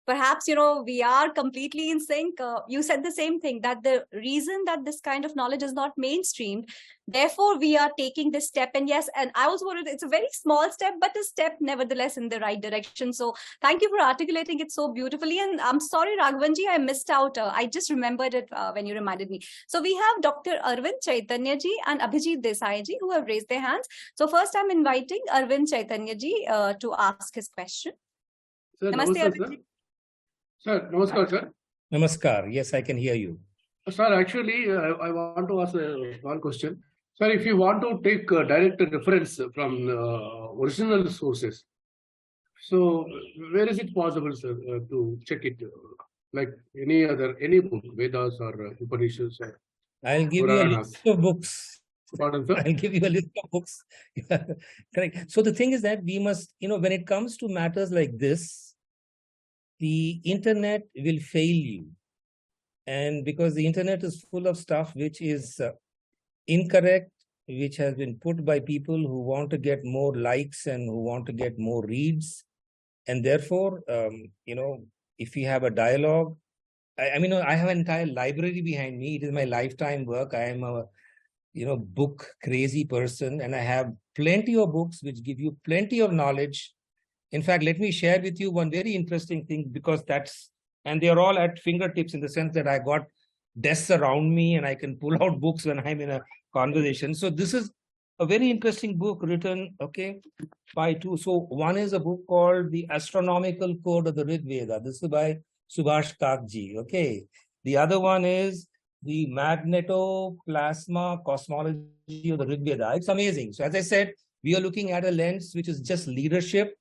perhaps, we are completely in sync. You said the same thing, that the reason that this kind of knowledge is not mainstreamed, therefore we are taking this step. And yes, and I also wanted, it's a very small step, but a step nevertheless in the right direction. So thank you for articulating it so beautifully. And I'm sorry, Raghavanji, I missed out. I just remembered it when you reminded me. So we have Dr. Arvind Chaitanya-ji and Abhijit Desai-ji who have raised their hands. So first I'm inviting Arvind Chaitanya-ji to ask his question. Sir, Namaste, namaskar, Arvind. Sir, namaskar, sir. Namaskar. Yes, I can hear you. Sir, actually, I want to ask one question. Sir, if you want to take direct reference from original sources, so where is it possible, sir, to check it? Like any book, Vedas or Upanishads? Or I'll give you a list of books. Pardon, sir? I'll give you a list of books. Correct. So the thing is that we must, when it comes to matters like this, the internet will fail you. And because the internet is full of stuff which is incorrect, which has been put by people who want to get more likes and who want to get more reads. And therefore, if you have a dialogue, I mean, I have an entire library behind me. It is my lifetime work. I am a, book crazy person, and I have plenty of books which give you plenty of knowledge. In fact, let me share with you one very interesting thing, because and they're all at fingertips in the sense that I got desks around me and I can pull out books when I'm in a conversation. So this is a very interesting book written, by two. So one is a book called The Astronomical Code of the Rig Veda. This is by Subhash Kakji, The other one is The Magnetoplasma Cosmology of the Rig Veda. It's amazing. So as I said, we are looking at a lens which is just leadership,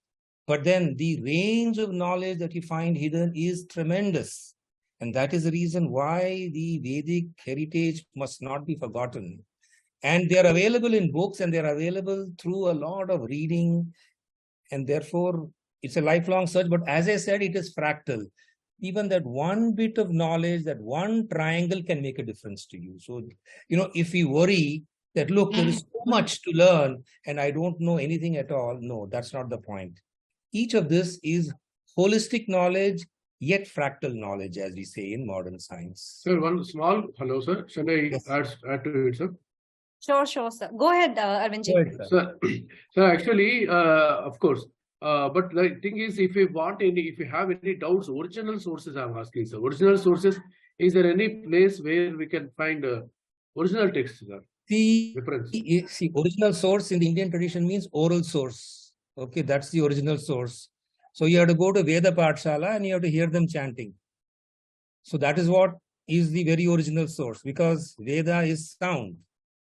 but then the range of knowledge that you find hidden is tremendous. And that is the reason why the Vedic heritage must not be forgotten. And they are available in books, and they're available through a lot of reading. And therefore, it's a lifelong search. But as I said, it is fractal. Even that one bit of knowledge, that one triangle can make a difference to you. So, if we worry that, look, there is so much to learn and I don't know anything at all. No, that's not the point. Each of this is holistic knowledge, yet fractal knowledge, as we say in modern science. Sir, one small, hello, sir. Should I add to it, sir? Sure, sir. Go ahead, Arvind. Sir, actually, of course. But the thing is, if you have any doubts, original sources I'm asking, sir. Original sources, is there any place where we can find original texts, sir? The original source in the Indian tradition means oral source. That's the original source. So you have to go to Veda Pathshala and you have to hear them chanting. So that is what is the very original source, because Veda is sound.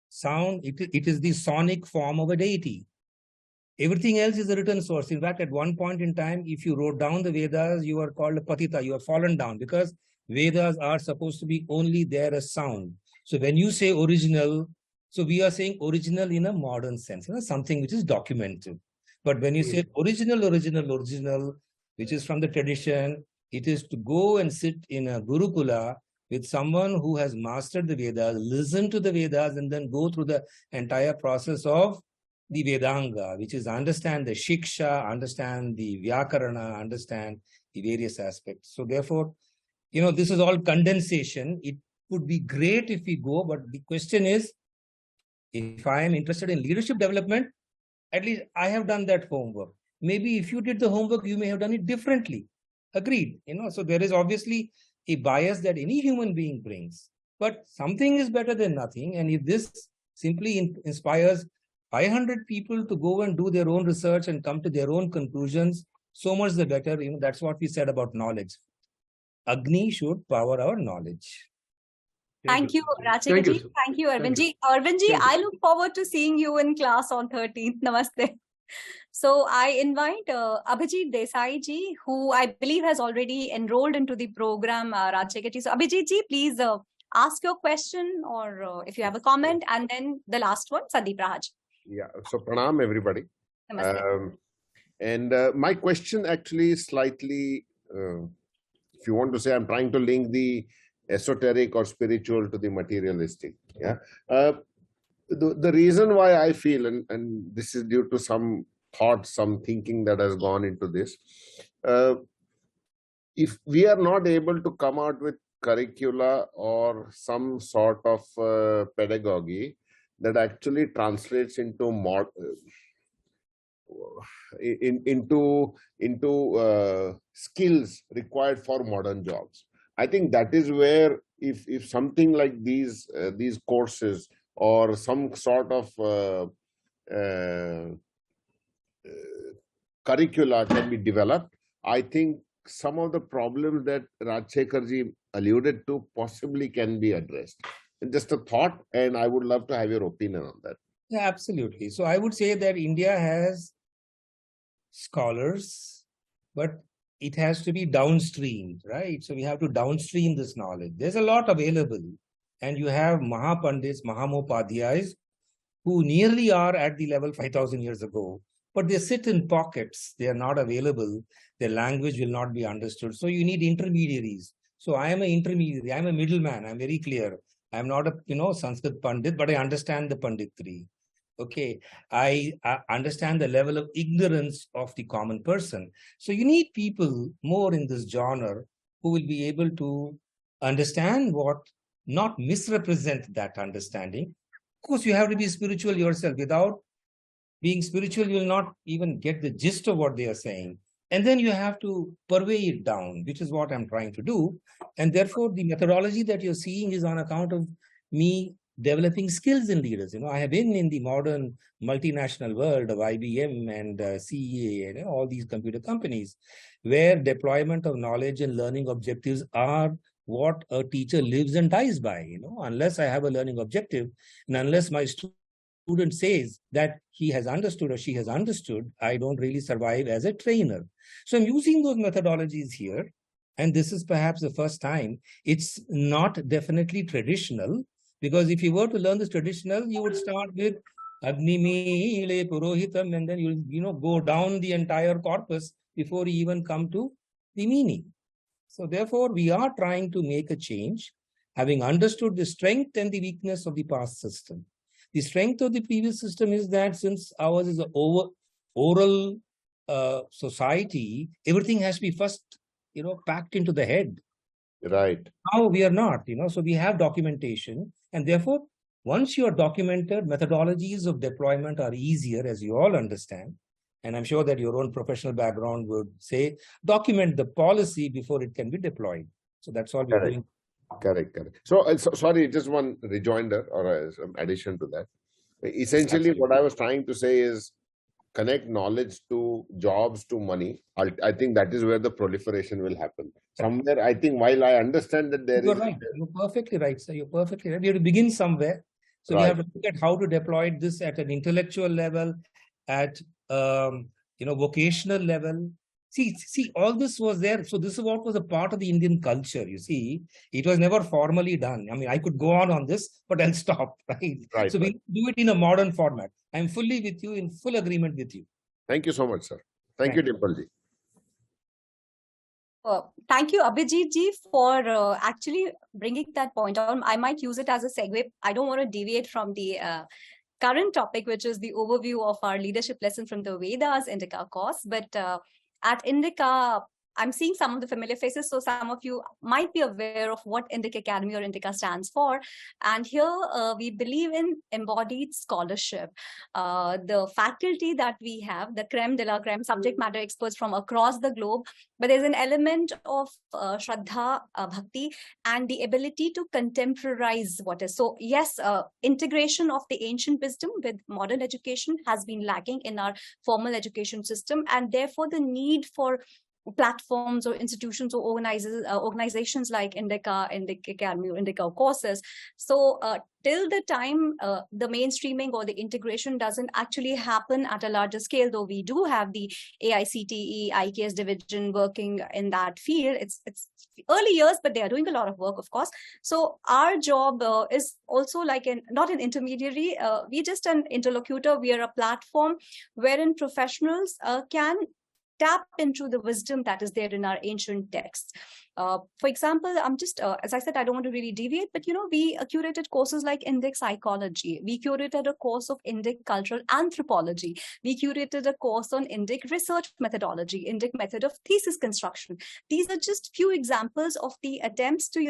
Sound, it is the sonic form of a deity. Everything else is a written source. In fact, at one point in time, if you wrote down the Vedas, you are called a patita, you are fallen down, because Vedas are supposed to be only there as sound. So when you say original, so we are saying original in a modern sense, something which is documented. But when you say original, which is from the tradition, it is to go and sit in a Gurukula with someone who has mastered the Vedas, listen to the Vedas, and then go through the entire process of the Vedanga, which is understand the Shiksha, understand the Vyakarana, understand the various aspects. So therefore, this is all condensation. It would be great if we go, but the question is, if I am interested in leadership development, at least I have done that homework. Maybe if you did the homework, you may have done it differently. Agreed. So there is obviously a bias that any human being brings, but something is better than nothing. And if this simply inspires 500 people to go and do their own research and come to their own conclusions, so much the better. That's what we said about knowledge. Agni should power our knowledge. Thank you, Thank Rajshekar ji. you. Thank you, Arvind Thank you. ji. Arvind ji, Thank you. I look forward to seeing you in class on 13th. Namaste. So I invite Abhijit Desai ji, who I believe has already enrolled into the program, Rajshekar ji. So Abhijit ji, please ask your question or if you have a comment, and then the last one, Sandeep Raj. Yeah, so pranam everybody. Namaste. And my question actually is slightly, if you want to say, I'm trying to link the esoteric or spiritual to the materialistic. Yeah. The reason why I feel, and this is due to some thought, some thinking that has gone into this, if we are not able to come out with curricula or some sort of pedagogy that actually translates into skills required for modern jobs, I think that is where if something like these courses or some sort of curricula can be developed, I think some of the problems that Rajshekar-ji alluded to possibly can be addressed. Just a thought, and I would love to have your opinion on that. Yeah, absolutely. So I would say that India has scholars, but it has to be downstreamed, right? So we have to downstream this knowledge. There's a lot available. And you have Mahapandits, Mahamopadhyayas, who nearly are at the level 5,000 years ago, but they sit in pockets. They are not available. Their language will not be understood. So you need intermediaries. So I am an intermediary. I'm a middleman. I'm very clear. I'm not a, Sanskrit Pandit, but I understand the Panditry. Okay, I understand the level of ignorance of the common person. So you need people more in this genre who will be able to understand what, not misrepresent that understanding. Of course, you have to be spiritual yourself. Without being spiritual, you will not even get the gist of what they are saying. And then you have to purvey it down, which is what I'm trying to do. And therefore, the methodology that you're seeing is on account of me developing skills in leaders. I have been in the modern multinational world of IBM and CEA and all these computer companies, where deployment of knowledge and learning objectives are what a teacher lives and dies by. Unless I have a learning objective, and unless my student says that he has understood or she has understood, I don't really survive as a trainer. So I'm using those methodologies here, and this is perhaps the first time. It's not definitely traditional, because if you were to learn this traditional, you would start with Agnimile Purohitam, and then you'll go down the entire corpus before you even come to the meaning. So therefore, we are trying to make a change, having understood the strength and the weakness of the past system. The strength of the previous system is that since ours is an oral society, everything has to be first, packed into the head. Right. Now we are not, so we have documentation, and therefore, once you are documented, methodologies of deployment are easier, as you all understand. And I'm sure that your own professional background would say, document the policy before it can be deployed. So that's all we're doing. Correct. So, sorry, just one rejoinder or some addition to that. Essentially, what I was trying to say is connect knowledge to jobs, to money. I think that is where the proliferation will happen. Somewhere, I think, while I understand that there You're right. You're perfectly right, sir. You're perfectly right. We have to begin somewhere. So we have to look at how to deploy this at an intellectual level, at vocational level. See, all this was there. So this is what was a part of the Indian culture. You see, it was never formally done. I mean, I could go on this, but I'll stop. Right. So we do it in a modern format. I'm fully with you, in full agreement with you. Thank you so much, sir. Thank you, Dimpalji. Thank you, Abhijit ji, for actually bringing that point on. I might use it as a segue. I don't want to deviate from the current topic, which is the overview of our leadership lesson from the Vedas INDICA course. But at INDICA, I'm seeing some of the familiar faces, so some of you might be aware of what Indic Academy or INDICA stands for. And here we believe in embodied scholarship. The faculty that we have, the creme de la creme, subject matter experts from across the globe, but there's an element of Shraddha, Bhakti, and the ability to contemporize what is. So yes, integration of the ancient wisdom with modern education has been lacking in our formal education system, and therefore the need for platforms or institutions or organizations like INDICA, Indic Academy, or INDICA courses. So till the time the mainstreaming or the integration doesn't actually happen at a larger scale, though we do have the AICTE, IKS division working in that field. It's early years, but they are doing a lot of work, of course. So our job is also like not an intermediary. We're just an interlocutor. We are a platform wherein professionals can tap into the wisdom that is there in our ancient texts. For example, I'm just, as I said, I don't want to really deviate, but, we curated courses like Indic Psychology. We curated a course of Indic Cultural Anthropology. We curated a course on Indic Research Methodology, Indic Method of Thesis Construction. These are just few examples of the attempts to,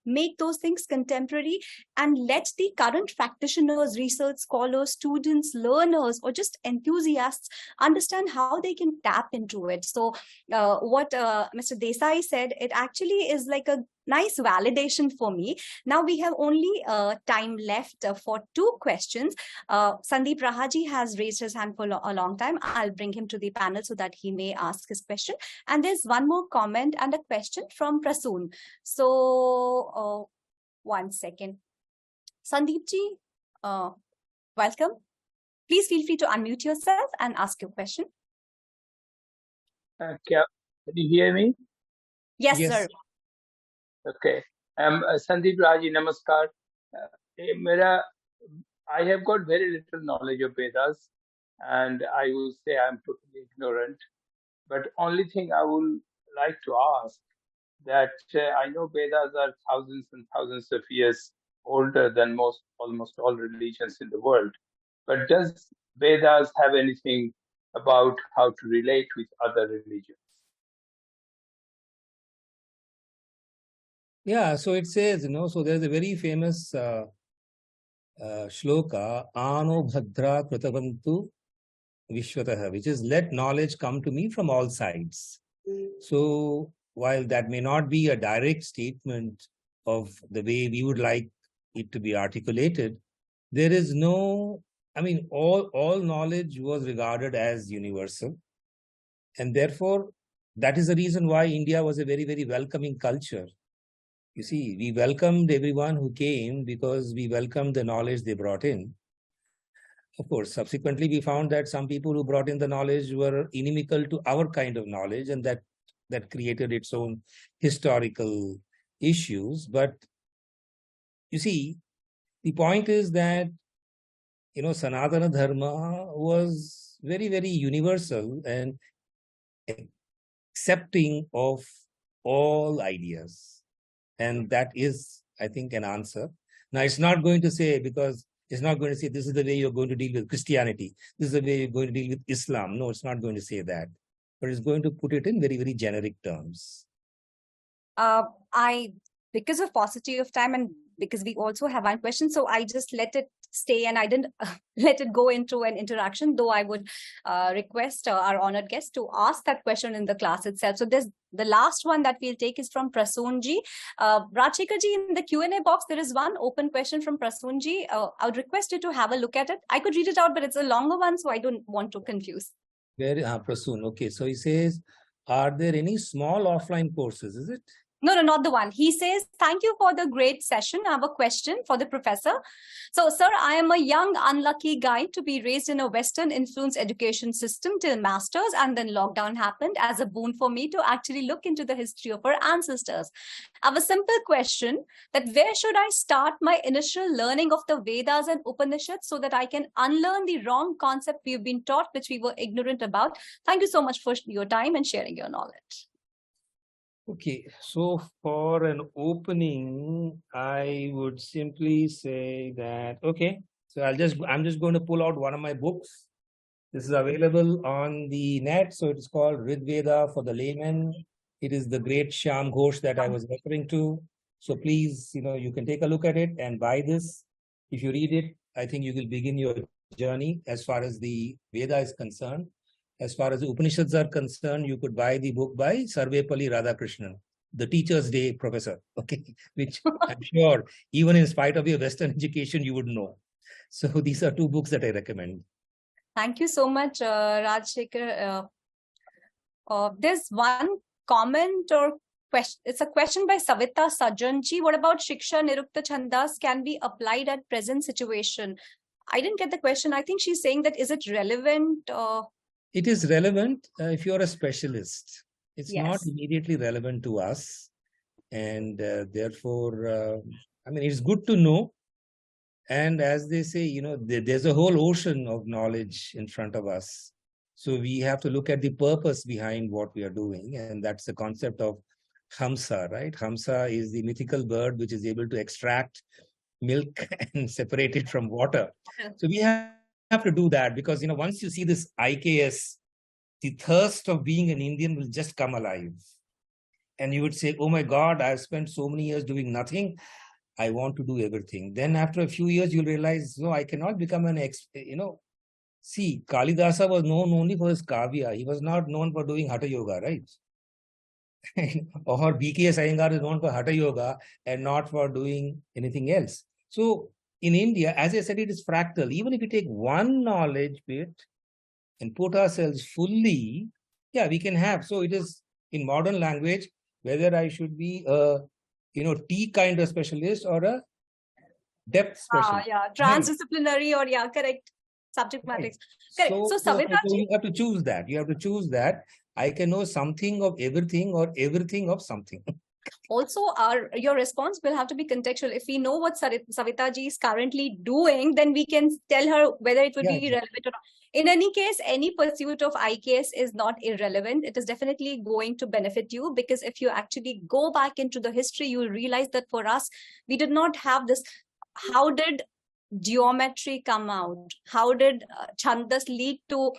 make those things contemporary and let the current practitioners, research scholars, students, learners, or just enthusiasts understand how they can tap into it. So what Mr. Desai said, it actually is like a nice validation for me. Now we have only time left for 2 questions. Sandeep Rahaji has raised his hand for a long time. I'll bring him to the panel so that he may ask his question. And there's one more comment and a question from Prasoon. So one second. Sandeep ji, welcome. Please feel free to unmute yourself and ask your question. Can you hear me? Yes, sir. Okay. Sandeep Raji, namaskar. I have got very little knowledge of Vedas, and I will say I'm totally ignorant. But only thing I would like to ask that I know Vedas are thousands and thousands of years older than almost all religions in the world. But does Vedas have anything about how to relate with other religions? Yeah, so it says, so there's a very famous shloka, Ano Bhadra Kritavantu Vishwataha, which is let knowledge come to me from all sides. So while that may not be a direct statement of the way we would like it to be articulated, there is no, all knowledge was regarded as universal. And therefore, that is the reason why India was a very, very welcoming culture. You see, we welcomed everyone who came because we welcomed the knowledge they brought in. Of course, subsequently, we found that some people who brought in the knowledge were inimical to our kind of knowledge, and that created its own historical issues. But you see, the point is that, Sanatana Dharma was very, very universal and accepting of all ideas. And that is, I think, an answer. Now, it's not going to say, because it's not going to say, this is the way you're going to deal with Christianity. This is the way you're going to deal with Islam. No, it's not going to say that. But it's going to put it in very, very generic terms. Because of paucity of time and because we also have one question, so I just let it stay and I didn't let it go into an interaction, though I would request our honored guest to ask that question in the class itself. So there's the last one that we'll take is from Prasoonji. Rajshekhar ji, in the Q&A box, there is one open question from Prasoonji. I would request you to have a look at it. I could read it out, but it's a longer one, so I don't want to confuse. Prasoon, okay. So he says, are there any small offline courses, is it? No, not the one. He says, thank you for the great session. I have a question for the professor. So, sir, I am a young, unlucky guy to be raised in a Western influence education system till master's, and then lockdown happened as a boon for me to actually look into the history of our ancestors. I have a simple question that where should I start my initial learning of the Vedas and Upanishads so that I can unlearn the wrong concept we've been taught, which we were ignorant about? Thank you so much for your time and sharing your knowledge. Okay, so for an opening, I would simply say that, okay, so I'm just going to pull out one of my books. This is available on the net. So it is called Rig Veda for the layman. It is the great Shyam Ghosh that I was referring to. So please, you can take a look at it and buy this. If you read it, I think you will begin your journey as far as the Veda is concerned. As far as the Upanishads are concerned, you could buy the book by Sarvepalli Radhakrishnan, the Teacher's Day professor, okay, which I'm sure, even in spite of your Western education, you would know. So these are 2 books that I recommend. Thank you so much, Rajshekhar. There's one comment or question. It's a question by Savita Sajanji. What about Shiksha Nirukta Chandas can be applied at present situation? I didn't get the question. I think she's saying that is it relevant? It is relevant if you're a specialist. It's Yes. not immediately relevant to us. And therefore, I mean, it's good to know. And as they say, you know, there's a whole ocean of knowledge in front of us. So we have to look at the purpose behind what we are doing. And that's the concept of Hamsa, right? Hamsa is the mythical bird which is able to extract milk and separate it from water. So we have to do that because, you know, once you see this IKS, the thirst of being an Indian will just come alive. And you would say, oh my God, I've spent so many years doing nothing. I want to do everything. Then after a few years, you'll realize, no, I cannot become an see, Kalidasa was known only for his kavya. He was not known for doing Hatha Yoga, right? Or BKS Iyengar is known for Hatha Yoga and not for doing anything else. So in India, as I said, it is fractal. Even if we take one knowledge bit and put ourselves fully, yeah, we can have. So it is in modern language, whether I should be a T kind of specialist or a depth specialist. Transdisciplinary or correct subject matter. Right. Correct. So Savita, you have to choose that. You have to choose that. I can know something of everything or everything of something. Also, your response will have to be contextual. If we know what Savita ji is currently doing, then we can tell her whether it would be relevant or not. In any case, any pursuit of IKS is not irrelevant. It is definitely going to benefit you because if you actually go back into the history, you will realize that for us, we did not have this. How did geometry come out? How did Chandas lead to,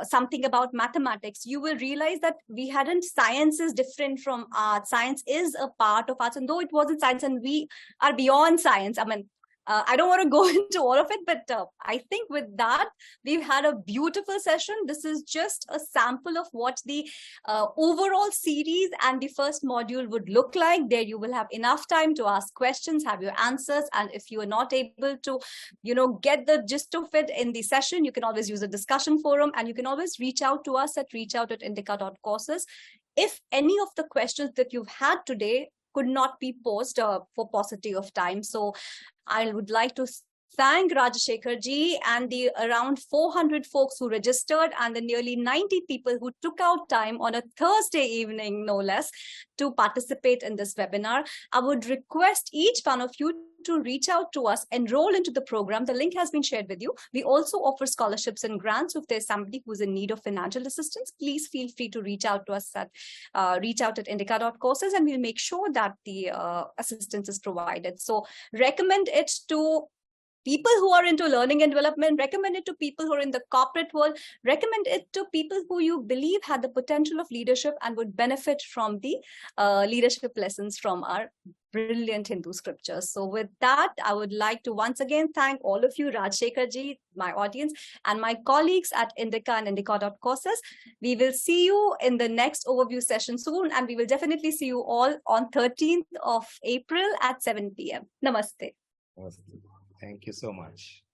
something about mathematics? You will realize that we hadn't, science is different from art. Science is a part of arts. And though it wasn't science and we are beyond science, I mean, I don't want to go into all of it, but I think with that, we've had a beautiful session. This is just a sample of what the overall series and the first module would look like. There you will have enough time to ask questions, have your answers. And if you are not able to, get the gist of it in the session, you can always use a discussion forum and you can always reach out to us at reachout@indica.courses. If any of the questions that you've had today could not be posed for paucity of time. So I would like to thank Rajashekhar ji and the around 400 folks who registered and the nearly 90 people who took out time on a Thursday evening, no less, to participate in this webinar. I would request each one of you to reach out to us, enroll into the program. The link has been shared with you. We also offer scholarships and grants. If there's somebody who's in need of financial assistance, please feel free to reach out to us at reachout@indica.courses and we'll make sure that the assistance is provided. So recommend it to people who are into learning and development, recommend it to people who are in the corporate world, recommend it to people who you believe had the potential of leadership and would benefit from the leadership lessons from our brilliant Hindu scriptures. So with that, I would like to once again thank all of you, Rajshekhar ji, my audience, and my colleagues at INDICA and indica.courses. We will see you in the next overview session soon, and we will definitely see you all on 13th of April at 7 p.m. Namaste. Thank you so much.